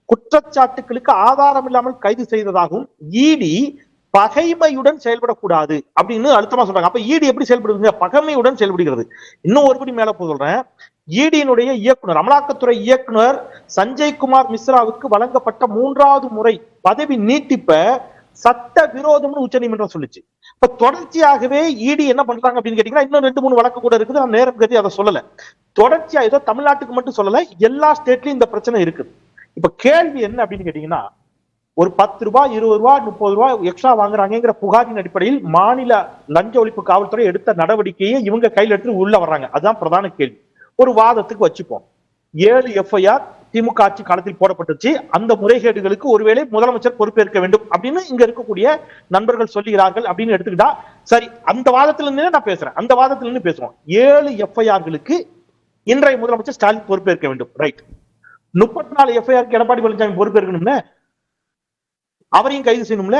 குற்றச்சாட்டுகளுக்கு ஆதாரம் இல்லாமல் கைது செய்ததாகவும் இடி பகைமையுடன் செயல்படக்கூடாது அப்படின்னு அழுத்தமா சொல்றாங்க. அப்ப இடி எப்படி செயல்படுதுங்க? பகைமையுடன் செயல்படுகிறது. இன்னும் ஒருபடி மேல சொல்றேன், இடியினுடைய இயக்குனர், அமலாக்கத்துறை இயக்குனர் சஞ்சய் குமார் மிஸ்ராவுக்கு வழங்கப்பட்ட 3வது முறை பதவி நீட்டிப்ப சட்ட விரோதம்னு உச்சநீதிமன்றம் சொல்லிச்சு. இப்ப தொடர்ச்சியாகவே இடி என்ன பண்றாங்க அப்படின்னு கேட்டீங்கன்னா, இன்னும் 2-3 வழக்கு கூட இருக்குது, நான் நேரம் கருதி அதை சொல்லல. தொடர்ச்சியா ஏதோ தமிழ்நாட்டுக்கு மட்டும் சொல்லல, எல்லா ஸ்டேட்லயும் இந்த பிரச்சனை இருக்குது. இப்ப கேள்வி என்ன அப்படின்னு கேட்டீங்கன்னா, ஒரு 10 ரூபாய் 20 ரூபாய் 30 ரூபாய் எக்ஸ்ட்ரா வாங்குறாங்கிற புகாரின் அடிப்படையில் மாநில லஞ்ச ஒழிப்பு காவல்துறை எடுத்த நடவடிக்கையை இவங்க கையில் எடுத்து உள்ள வர்றாங்க. அதுதான் பிரதான கேள்வி. ஒரு வாதத்துக்கு வச்சுப்போம், 7 எஃப்ஐஆர் திமுக ஆட்சி காலத்தில் போடப்பட்டுச்சு. அந்த முறைகேடுகளுக்கு ஒருவேளை முதலமைச்சர் பொறுப்பேற்க வேண்டும் அப்படின்னு இங்க இருக்கக்கூடிய நண்பர்கள் சொல்லுகிறார்கள் அப்படின்னு எடுத்துக்கிட்டா சரி, அந்த வாதத்துல இருந்து நான் பேசுறேன். அந்த வாதத்துல இருந்து பேசுவோம். 7 எஃப்ஐஆர்களுக்கு இன்றைய முதலமைச்சர் ஸ்டாலின் பொறுப்பேற்க வேண்டும். ரைட். 34 எஃப்ஐஆருக்கு எடப்பாடி பழனிசாமி பொறுப்பேற்கணும்ல, அவரையும் கைது செய்யணும்ல,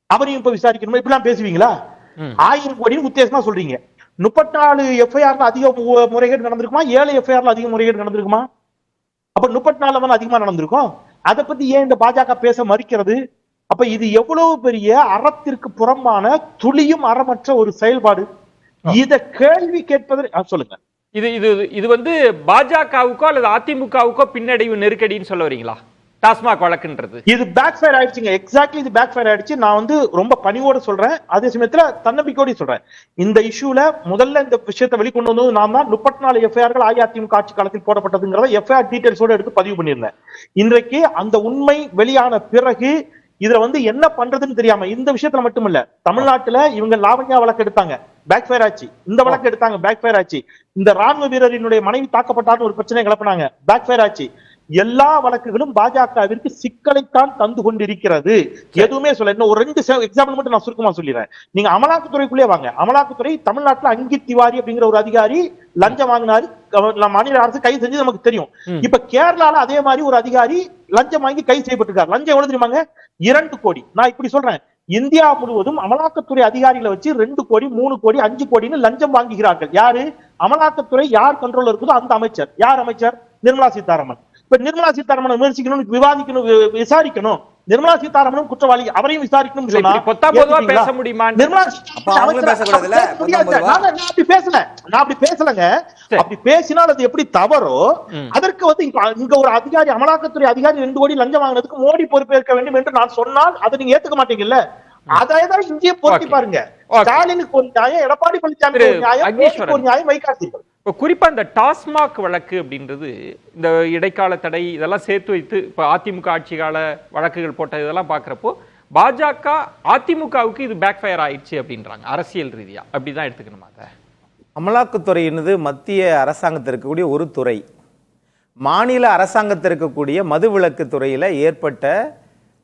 அவரையும் இப்ப விசாரிக்கணும். இப்படிலாம் பேசுவீங்களா? 1000 கோடின்னு உத்தேசமா சொல்றீங்க. 34 எஃப்ஐஆர்ல அதிக முறைகேடு நடந்திருக்குமா? 7 எஃப்ஐஆர்ல அதிக முறைகேடு நடந்திருக்குமா? அப்ப 34 அதிகமா நடந்திருக்கும். அதை பத்தி ஏன் இந்த பாஜக பேச மறுக்கிறது? அப்ப இது எவ்வளவு பெரிய அறத்திற்கு புறம்பான துளியும் அறமற்ற ஒரு செயல்பாடு. இத கேள்வி கேட்பதை சொல்லுங்க. இது இது இது வந்து பாஜகவுக்கோ அல்லது அதிமுகவுக்கோ பின்னடைவு நெருக்கடின்னு சொல்ல வரீங்களா? டாஸ்மாக் வழக்குன்றது இது பேக் ஃபயர் ஆயிடுச்சுங்க. எக்ஸாக்ட்லி இது பேக் ஃபயர் ஆயிடுச்சு. நான் வந்து ரொம்ப பணிவோட சொல்றேன், அதே சமயத்துல தன்னம்பிக்கையோட சொல்றேன். இந்த இஷ்யூல முதல்ல இந்த விஷயத்தை வெளிக்கொண்டு வந்தது நான் தான். 34 எஃப்ஐஆர்கள் அஇஅதிமுக ஆட்சி காலத்தில் போடப்பட்டதுங்கிறத எஃப்ஐஆர் டீடைல்ஸோட எடுத்து பதிவு பண்ணியிருந்தேன். இன்றைக்கு அந்த உண்மை வெளியான பிறகு இதுல வந்து என்ன பண்றதுன்னு தெரியாம, இந்த விஷயத்துல மட்டுமல்ல, தமிழ்நாட்டுல இவங்க லாவண்யா வழக்கு எடுத்தாங்க, பேக் ஃபயர் ஆச்சு. இந்த வழக்கு எடுத்தாங்க, பேக் ஃபயர் ஆச்சு. இந்த ராணுவ வீரரினுடைய மனைவி தாக்கப்பட்டார்னு ஒரு பிரச்சனை கிளப்பினாங்க, பேக் ஃபயர் ஆச்சு. எல்லா வழக்குகளும் பாஜகவிற்கு சிக்கலைத்தான் தந்து கொண்டிருக்கிறது. எதுவுமே சொல்ல. இன்னும் ஒரு 2 எக்ஸாம்பிள் மட்டும் நான் சுருக்கமா சொல்லிடுறேன். நீங்க அமலாக்கத்துறைக்குள்ளே வாங்க. அமலாக்கத்துறை தமிழ்நாட்டுல அங்கித் திவாரி அப்படிங்கிற ஒரு அதிகாரி லஞ்சம் வாங்கினாரு, மாநில அரசு கைது செஞ்சு நமக்கு தெரியும். இப்ப கேரளால அதே மாதிரி ஒரு அதிகாரி லஞ்சம் வாங்கி கைது செய்யப்பட்டிருக்காரு. லஞ்சம் எவ்வளவு தெரியுமாங்க? 2 கோடி. நான் இப்படி சொல்றேன், இந்தியா முழுவதும் அமலாக்கத்துறை அதிகாரிகளை வச்சு 2 கோடி 3 கோடி 5 கோடின்னு லஞ்சம் வாங்குகிறார்கள். யாரு? அமலாக்கத்துறை யார் கண்ட்ரோல் இருக்குதோ அந்த அமைச்சர். யார் அமைச்சர்? நிர்மலா சீதாராமன். இப்ப நிர்மலா சீதாராமன் விமர்சிக்கணும், விவாதிக்கணும், விசாரிக்கணும். நிர்மலா சீதாராமன் குற்றவாளி, அவரையும் விசாரிக்கணும். பேச முடியுமா? நிர்மலா நான் அப்படி பேசலங்க. அப்படி பேசினால் அது எப்படி தவறோ, அதற்கு வந்து இங்க ஒரு அதிகாரி, அமலாக்கத்துறை அதிகாரி 2 கோடி லஞ்சம் வாங்கினதுக்கு மோடி பொறுப்பேற்க வேண்டும் என்று நான் சொன்னால் அதை நீங்க ஏத்துக்க மாட்டீங்கல்ல. அதான் இங்கே பொருத்தி பாருங்க. ஸ்டாலினுக்கு ஒரு நியாயம், எடப்பாடி பழனிசாமி ஒரு நியாயம், ஒரு நியாயம் வைக்காதீர்கள். குறிப்பா இந்த டாஸ்மாக் வழக்கு அப்படின்றது, இந்த இடைக்கால தடை இதெல்லாம் சேர்த்து வைத்து இப்ப அதிமுக ஆட்சி கால வழக்குகள் போட்ட இதெல்லாம் பாக்குறப்போ பாஜக அதிமுகவுக்கு இது பேக் ஃபயர் ஆயிடுச்சு அப்படின்றாங்க அரசியல் ரீதியா. அப்படிதான் எடுத்துக்கணுமா? அமலாக்கத்துறை என்பது மத்திய அரசாங்கத்தில் இருக்கக்கூடிய ஒரு துறை. மாநில அரசாங்கத்தில் இருக்கக்கூடிய மதுவிலக்கு துறையில் ஏற்பட்ட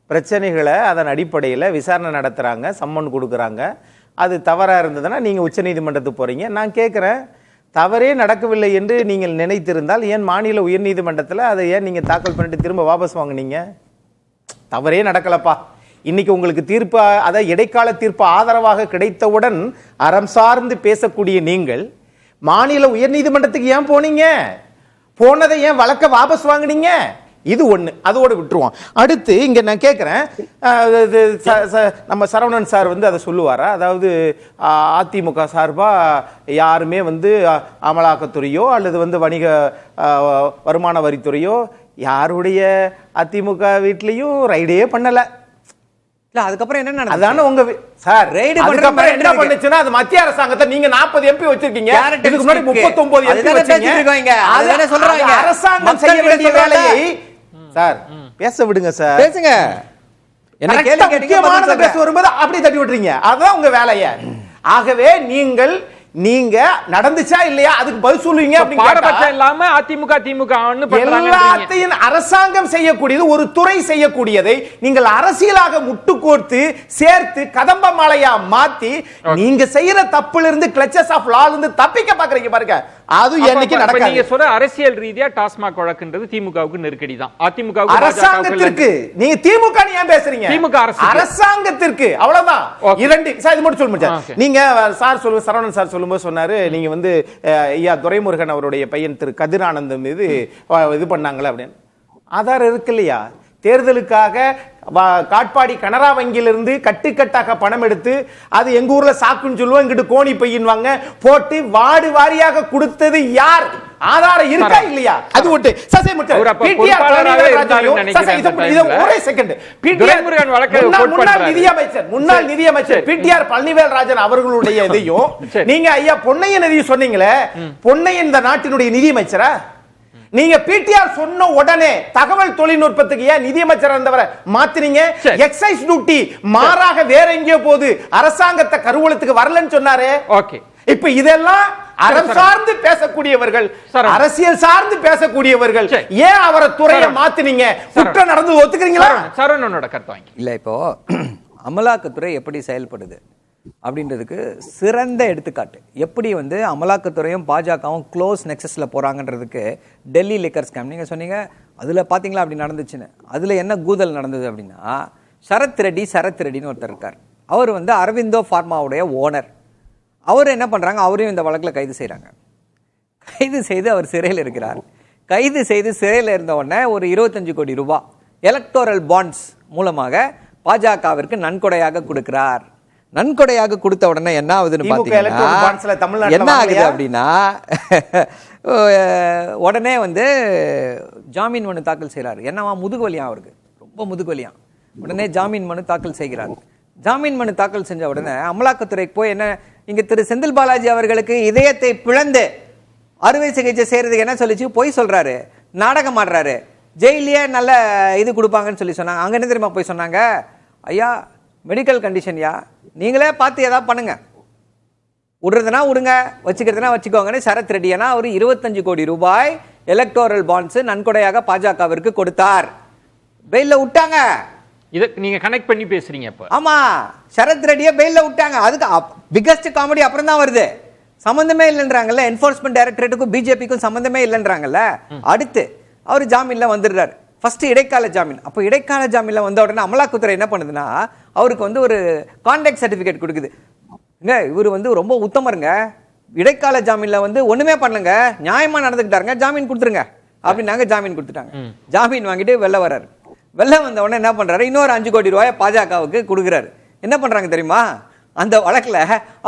பிரச்சனைகளை அதன் அடிப்படையில் விசாரணை நடத்துகிறாங்க, சம்மன் கொடுக்குறாங்க. அது தவறாக இருந்ததுன்னா நீங்கள் உச்சநீதிமன்றத்துக்கு போகிறீங்க. நான் கேட்குறேன், தவறே நடக்கவில்லை என்று நீங்கள் நினைத்திருந்தால் ஏன் மாநில உயர்நீதிமன்றத்தில் அதை ஏன் நீங்கள் தாக்கல் பண்ணிட்டு திரும்ப வாபஸ் வாங்கினீங்க? தவறே நடக்கலப்பா, இன்னைக்கு உங்களுக்கு தீர்ப்பு, அதாவது இடைக்கால தீர்ப்பு ஆதரவாக கிடைத்தவுடன் அறம் சார்ந்து பேசக்கூடிய நீங்கள் மாநில உயர்நீதிமன்றத்துக்கு ஏன் போனீங்க? போனதை ஏன் வழக்க வாபஸ் வாங்கினீங்க? இது ஒண்ணு, அதோடு விட்டுருவோம். அடுத்து இங்க நான் கேட்கிறேன், நம்ம சரவணன் சார் வந்து அதை சொல்லுவாரா? அதாவது அதிமுக சார்பா யாருமே வந்து அமலாக்கத்துறையோ அல்லது வந்து வணிக வருமான வரித்துறையோ யாருடைய அதிமுக வீட்லயும் ரைடே பண்ணல. அதுக்கப்புறம் என்ன நடந்தது? அதானே உங்க சார் ரைடு அதுக்கப்புறம் என்ன பண்ணுச்சுன்னா, அது மத்திய அரசாங்கத்தை நீங்க 40 எம்பி வச்சிருக்கீங்க, இதுக்கு முன்னாடி 39 எம்பி வச்சிருக்கீங்க. அதானே சொல்றாங்க, அரசாங்கம் செய்ய வேண்டிய வேலையை சார் பேச விடுங்க சார், பேசுங்க. என்ன கேள்வி கேட்டீங்க, பேச வரும்போது அப்படி தட்டி விட்டுறீங்க, அதுதான் உங்க வேலைய. ஆகவே நீங்க நடந்துச்சா இல்லையா அதுக்கு பதில் சொல்லுவீங்க. இல்லாம அதிமுக திமுக எல்லாத்தையும் அரசாங்கம் செய்யக்கூடியது, ஒரு துறை செய்யக்கூடியதை நீங்கள் அரசியலாக முட்டுக்கோர்த்து சேர்த்து கதம்ப மாலையா மாத்தி நீங்க செய்யற தப்புல இருந்து கிளச்சஸ் ஆஃப் லால இருந்து தப்பிக்க பாக்குறீங்க பாருங்க. அது என்னைக்கு நடக்காது. நீங்க சொல்ற அரசியல் ரீதியா டாஸ்மாக் வழக்குன்றது திமுகவுக்கு நெருக்கடி தான். அதிமுக அரசாங்கத்திற்கு நீங்க திமுக ஏன் பேசுறீங்க? திமுக அரசாங்கத்திற்கு அவ்வளவுதான். இரண்டு சார் இது மட்டும் சொல்ல முடியாது. நீங்க சார் சொல்லுங்க, சரவணன் சார் சொல்லுங்க. சொல்லும்போது சொன்னாரு, நீங்க வந்து ஐயா துரைமுருகன் அவருடைய பையன் திரு கதிரானந்தம் மீது இது பண்ணாங்களே அப்படின்னு. ஆதாரம் இருக்கு இல்லையா? தேர்தலுக்காக காட்பாடி கனரா வங்கியிலிருந்து கட்டுக்கட்டாக பணம் எடுத்து அது எங்க ஊர்ல சாக்குன்னு சொல்லுவோம், இங்கிட்டு கோணி பையின்வாங்க போட்டு வார்டு வாரியாக கொடுத்தது யார்? ஆதாரம் இருக்கா இல்லையா? அது ஒட்டு முன்னாள் நிதியமைச்சர் பிடிஆர் பழனிவேல்ராஜன் அவர்களுடைய இதையும் நீங்க ஐயா பொன்னையன் எதையும் சொன்னீங்களே, பொன்னையன் இந்த நாட்டினுடைய நிதியமைச்சரா? நீங்க பிடிஆர் சொன்ன உடனே தகவல் தொழில்நுட்பத்துக்கு ஏன் நிதியமைச்சர் இருந்தவரை மாத்தினீங்க? எக்ஸைஸ் டியூட்டி மாறாக வேற எங்கேயோ போகுது, அரசாங்கத்தை கருவூலத்துக்கு வரலன்னு சொன்னாரு. ஓகே, இப்ப இதெல்லாம் அறம் சார்ந்து பேசக்கூடியவர்கள், அரசியல் சார்ந்து பேசக்கூடியவர்கள், ஏன் அவரை துறையை மாத்தினீங்க? குற்றம் நடந்து ஒத்துக்கிறீங்களா? சரவணனோட கருத்து வாங்கி. இல்ல, இப்போ அமலாக்கத்துறை எப்படி செயல்படுது அப்படின்றதுக்கு சிறந்த எடுத்துக்காட்டு. எப்படி வந்து அமலாக்கத்துறையும் பாஜகவும் க்ளோஸ் நெக்ஸஸில் போகிறாங்கன்றதுக்கு டெல்லி லிக்கர் ஸ்கேம் நீங்கள் சொன்னீங்க, அதில் பார்த்தீங்களா அப்படி நடந்துச்சுன்னு. அதில் என்ன கூதல் நடந்தது அப்படின்னா, சரத் ரெட்டின்னு ஒருத்தர் இருக்கார். அவர் வந்து அரவிந்தோ ஃபார்மாவுடைய ஓனர். அவர் என்ன பண்ணுறாங்க, அவரையும் இந்த வழக்கில் கைது செய்கிறாங்க. கைது செய்து அவர் சிறையில் இருக்கிறார். கைது செய்து சிறையில் இருந்த உடனே ஒரு 25 கோடி ரூபாய் எலக்டோரல் பாண்ட்ஸ் மூலமாக பாஜகவிற்கு நன்கொடையாக கொடுக்கிறார். நன்கொடையாக கொடுத்த உடனே என்ன ஆகுதுன்னு பார்த்தீங்கன்னா, என்ன ஆகுது அப்படின்னா, உடனே வந்து ஜாமீன் மனு தாக்கல் செய்கிறார். என்னவா, முதுகுவலியா, அவருக்கு ரொம்ப முதுகுவலியா. உடனே ஜாமீன் மனு தாக்கல் செய்கிறார். ஜாமீன் மனு தாக்கல் செஞ்ச உடனே அமலாக்கத்துறைக்கு போய் என்ன, இங்க திரு செந்தில் பாலாஜி அவர்களுக்கு இதயத்தை பிளந்து அறுவை சிகிச்சை செய்யறதுக்கு என்ன சொல்லிச்சு, போய் சொல்றாரு, நாடகம் ஆடுறாரு, ஜெயிலே நல்ல இது கொடுப்பாங்கன்னு சொல்லி சொன்னாங்க. அங்க என்ன தெரியுமா போய் சொன்னாங்க, ஐயா மெடிக்கல் கண்டிஷன்யா, நீங்களே பார்த்து ஏதாவது பண்ணுங்க, விடுறதுனா விடுங்க, வச்சுக்கிறதுனா வச்சுக்கோங்கன்னு சரத் ரெட்டினா அவர் 25 கோடி ரூபாய் எலக்டோரல் பாண்ட்ஸ் நன்கொடையாக பாஜகவிற்கு கொடுத்தார். பெயில விட்டாங்க. இத நீங்க கனெக்ட் பண்ணி பேசுறீங்க இப்ப. ஆமா, சரத் ரெட்டியை பெயில விட்டாங்க. அதுக்கு பிகஸ்ட் காமெடி அப்புறம் தான் வருது. சம்பந்தமே இல்லைன்றாங்கல்ல, என்ஃபோர்ஸ்மெண்ட் டைரக்டரேட்டுக்கும் பிஜேபிக்கும் சம்பந்தமே இல்லைன்றாங்கல்ல. அடுத்து அவர் ஜாமீன்ல வந்துடுறாரு. ஃபர்ஸ்ட் இடைக்கால ஜாமீன். அப்போ இடைக்கால ஜாமீன்ல வந்த உடனே அமலாக்கத்துறை என்ன பண்ணுதுன்னா, அவருக்கு வந்து ஒரு கான்டாக்ட் சர்டிஃபிகேட் கொடுக்குது. இவர் வந்து ரொம்ப உத்தமருங்க, இடைக்கால ஜாமீன்ல வந்து ஒண்ணுமே பண்ணுங்க, நியாயமா நடந்துக்கிட்டாருங்க, ஜாமீன் கொடுத்துருங்க அப்படின்னாங்க. ஜாமீன் கொடுத்துட்டாங்க. ஜாமீன் வாங்கிட்டு வெளில வர்றாரு. வெளில வந்த உடனே என்ன பண்றாரு, இன்னொரு 5 கோடி ரூபாய் பாஜகவுக்கு கொடுக்குறாரு. என்ன பண்றாங்க தெரியுமா, அந்த வழக்குல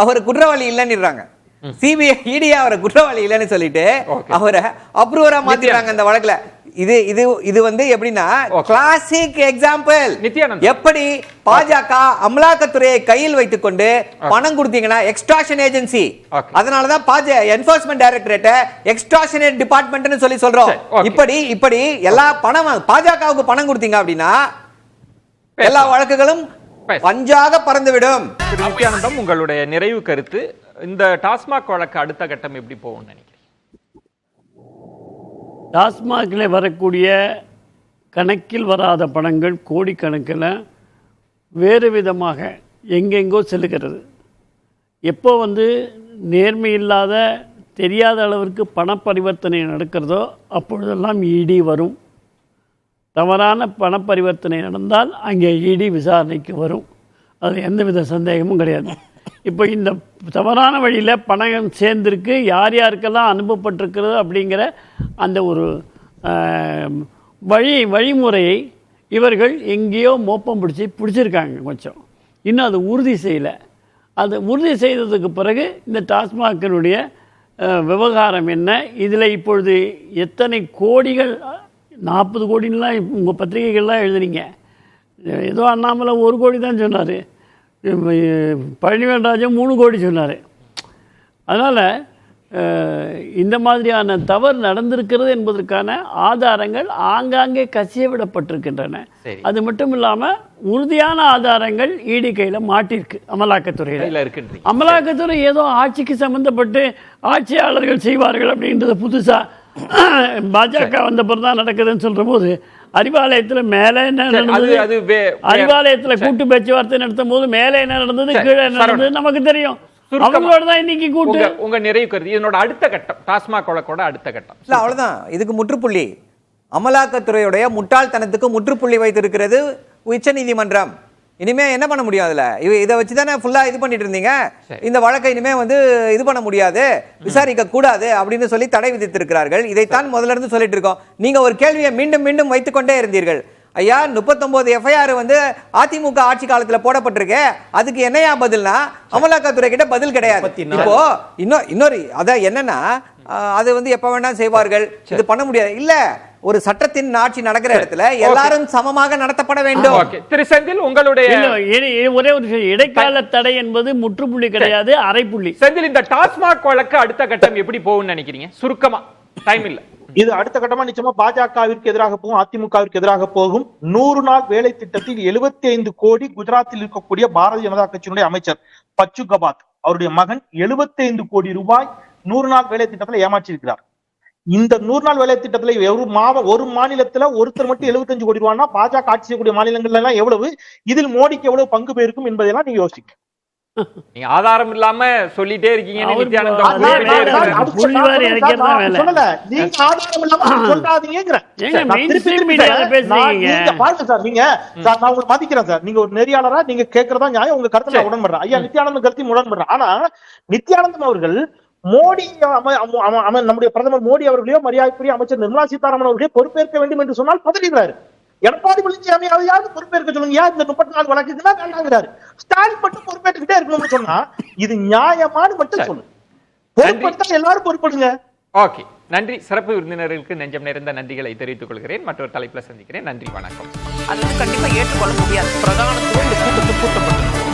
அவர் குற்றவாளி இல்லைன்னுறாங்க. சிபிஐ இடி அவரை குற்றவாளி இல்லைன்னு சொல்லிட்டு அவரை அப்ரூவரா மாத்திடுறாங்க அந்த வழக்குல. இது இது இது வந்து எப்படின்னா கிளாசிக் எக்ஸாம்பிள். எப்படி பாஜக அமலாக்கத்துறையை கையில் வைத்துக் கொண்டு பணம் கொடுத்தீங்கன்னா எக்ஸ்ட்ராக்ஷன் ஏஜென்சி, அதனாலதான் என்ஃபோர்ஸ்மெண்ட் டைரக்டரேட் எக்ஸ்ட்ராக்ஷனேட் டிபார்ட்மெண்ட்னு சொல்லி சொல்றோம். இப்படி எல்லா பணம் பாஜகவுக்கு பணம் கொடுத்தீங்க அப்படின்னா எல்லா வழக்குகளும் பஞ்சாக பறந்துவிடும். நித்யானந்தம், உங்களுடைய நிறைவு கருத்து, இந்த டாஸ்மாக் வழக்கு அடுத்த கட்டம் எப்படி போகும்னு நினைக்கிறேன்? டாஸ்மாகில் வரக்கூடிய கணக்கில் வராத பணங்கள் கோடிக்கணக்கில் வேறு விதமாக எங்கெங்கோ செல்லுகிறது. எப்போ வந்து நேர்மை இல்லாத தெரியாத அளவிற்கு பண பரிவர்த்தனை நடக்கிறதோ அப்பொழுதெல்லாம் இடி வரும். தவறான பண பரிவர்த்தனை நடந்தால் அங்கே இடி விசாரணைக்கு வரும். அதில் எந்தவித சந்தேகமும் கிடையாது. இப்போ இந்த தவறான வழியில் பணம் சேர்ந்திருக்கு, யார் யாருக்கெல்லாம் அனுப்பப்பட்டிருக்கிறது அப்படிங்கிற அந்த ஒரு வழிமுறையை இவர்கள் எங்கேயோ மோப்பம் பிடிச்சிருக்காங்க. கொஞ்சம் இன்னும் அது உறுதி செய்யலை. அது உறுதி செய்ததுக்கு பிறகு இந்த டாஸ்மாகினுடைய விவகாரம் என்ன, இதில் இப்பொழுது எத்தனை கோடிகள், 40 கோடின்லாம் உங்கள் பத்திரிகைகள்லாம் எழுதுனீங்க. ஏதோ அண்ணாமலை 1 கோடி தான் சொன்னார், பழனிவேல்ராஜன் 3 கோடி சொன்னார். அதனால் இந்த மாதிரியான தவறு நடந்திருக்கிறது என்பதற்கான ஆதாரங்கள் ஆங்காங்கே கசிய விடப்பட்டிருக்கின்றன. அது மட்டும் இல்லாமல் உறுதியான ஆதாரங்கள் ஈடி கையில் மாட்டிருக்கு அமலாக்கத்துறையில். அமலாக்கத்துறை ஏதோ ஆட்சிக்கு சம்பந்தப்பட்டு ஆட்சியாளர்கள் செய்வார்கள் அப்படின்றத புதுசாக பாஜக வந்த பிறகு தான் நடக்குதுன்னு சொல்ற போது, அறிவாலயத்தில் மேலே என்ன நடந்தது, அறிவாலயத்தில் கூட்டு பேச்சுவார்த்தை நடத்தும் போது மேலே என்ன நடந்தது, கீழே என்ன நடந்தது நமக்கு தெரியும். அவங்களோட தான் இன்னைக்கு கூட்டு. உங்க நிறைவு கருத்து, இதனோட அடுத்த கட்டம் டாஸ்மாக் வழக்கோட அடுத்த கட்டம் இல்ல, அவ்வளவுதான். இதுக்கு முற்றுப்புள்ளி, அமலாக்கத்துறையுடைய முட்டாள்தனத்துக்கு முற்றுப்புள்ளி வைத்திருக்கிறது உச்ச நீதிமன்றம். இனிமே என்ன பண்ண முடியும் அதுல இதை வச்சு தானே ஃபுல்லா இது பண்ணிட்டு இருந்தீங்க. இந்த வழக்கை இனிமே வந்து இது பண்ண முடியாது, விசாரிக்க கூடாது அப்படின்னு சொல்லி தடை விதித்திருக்கிறார்கள். இதைத்தான் முதல்ல இருந்து சொல்லிட்டு இருக்கோம். நீங்க ஒரு கேள்வியை மீண்டும் மீண்டும் வைத்துக்கொண்டே இருந்தீர்கள். ஐயா 39 எஃப்ஐஆர் வந்து அதிமுக ஆட்சி காலத்துல போடப்பட்டிருக்கு, அதுக்கு என்னையா பதில்னா அமலாக்கத்துறை கிட்ட பதில் கிடையாது. இப்போ இன்னொரு அதான் என்னன்னா அது வந்து எப்ப வேணா செய்வார்கள், இது பண்ண முடியாது. இல்ல, ஒரு சட்டத்தின் ஆட்சி நடக்கிற இடத்துல எல்லாரும் சமமாக நடத்தப்பட வேண்டும். திரு செந்தில், உங்களுடைய ஒரே ஒரு விஷயம், இடைக்கால தடை என்பது முற்றுப்புள்ளி கிடையாது, அரைப்புள்ளி. செந்தில், இந்த டாஸ்மாக் வழக்கு அடுத்த கட்டம் எப்படி போகும்னு நினைக்கிறீங்க? சுருக்கமா, டைம் இல்ல. இது அடுத்த கட்டமா நிச்சயமா பாஜகவிற்கு எதிராக போகும், அதிமுகவிற்கு எதிராக போகும். 100 நாள் வேலை திட்டத்தில் 75 கோடி குஜராத்தில் இருக்கக்கூடிய பாரதிய ஜனதா கட்சியினுடைய அமைச்சர் பச்சு கபாத் அவருடைய மகன் 75 கோடி ரூபாய் 100 நாள் வேலை திட்டத்தில் ஏமாற்றிருக்கிறார். இந்த 100 நாள் வேலை திட்டத்துல ஒரு மாநிலத்துல ஒருத்தர் மட்டும் 75 கோடி ரூபாய்னா பாஜக ஆட்சி செய்யக்கூடிய மாநிலங்கள்ல எல்லாம் எவ்வளவு, இதில் மோடிக்கு எவ்வளவு பங்கு போயிருக்கும் என்பதெல்லாம் நீங்க யோசிக்க. நீங்க ஆதாரம் இல்லாம சொல்லிட்டே இருக்கீங்க. மதிக்கிறேன் சார், நீங்க ஒரு நெறியாளரா நீங்க கேட்கறதா நியாயம், உங்க கருத்து நான் உடன்படுறேன். ஐயா நித்யானந்தன் கருத்தையும் உடன்படுறேன். ஆனா நித்யானந்தன் அவர்கள் மோடி நம்முடைய பிரதமர் மோடி அவர்களையோ மரியாதைக்குரிய அமைச்சர் நிர்மலா சீதாராமன் அவர்களையோ பொறுப்பேற்க வேண்டும் என்று சொன்னால் பதறுகிறார். எடப்பாடி பழனிசாமியாவது பொறுப்பேற்க சொல்லுங்க, இந்த 34 வழக்குன்னா வேண்டாங்கிறாரு. ஸ்டாலின் மட்டும் பொறுப்பேற்றுக்கிட்டே இருக்கணும்னு சொன்னா இது நியாயமானு மட்டும் சொல்லு. பொறுப்பெடுத்தா எல்லாரும் பொறுப்படுங்க. ஓகே, நன்றி. சிறப்பு விருந்தினர்களுக்கு நெஞ்சம் நிறைந்த நன்றிகளை தெரிவித்துக் கொள்கிறேன். மற்றொரு தலைப்புல சந்திக்கிறேன். நன்றி, வணக்கம். அது வந்து கண்டிப்பா ஏற்றுக்கொள்ள முடியாது. பிரதான தூண்டு கூட்டப்பட்டது.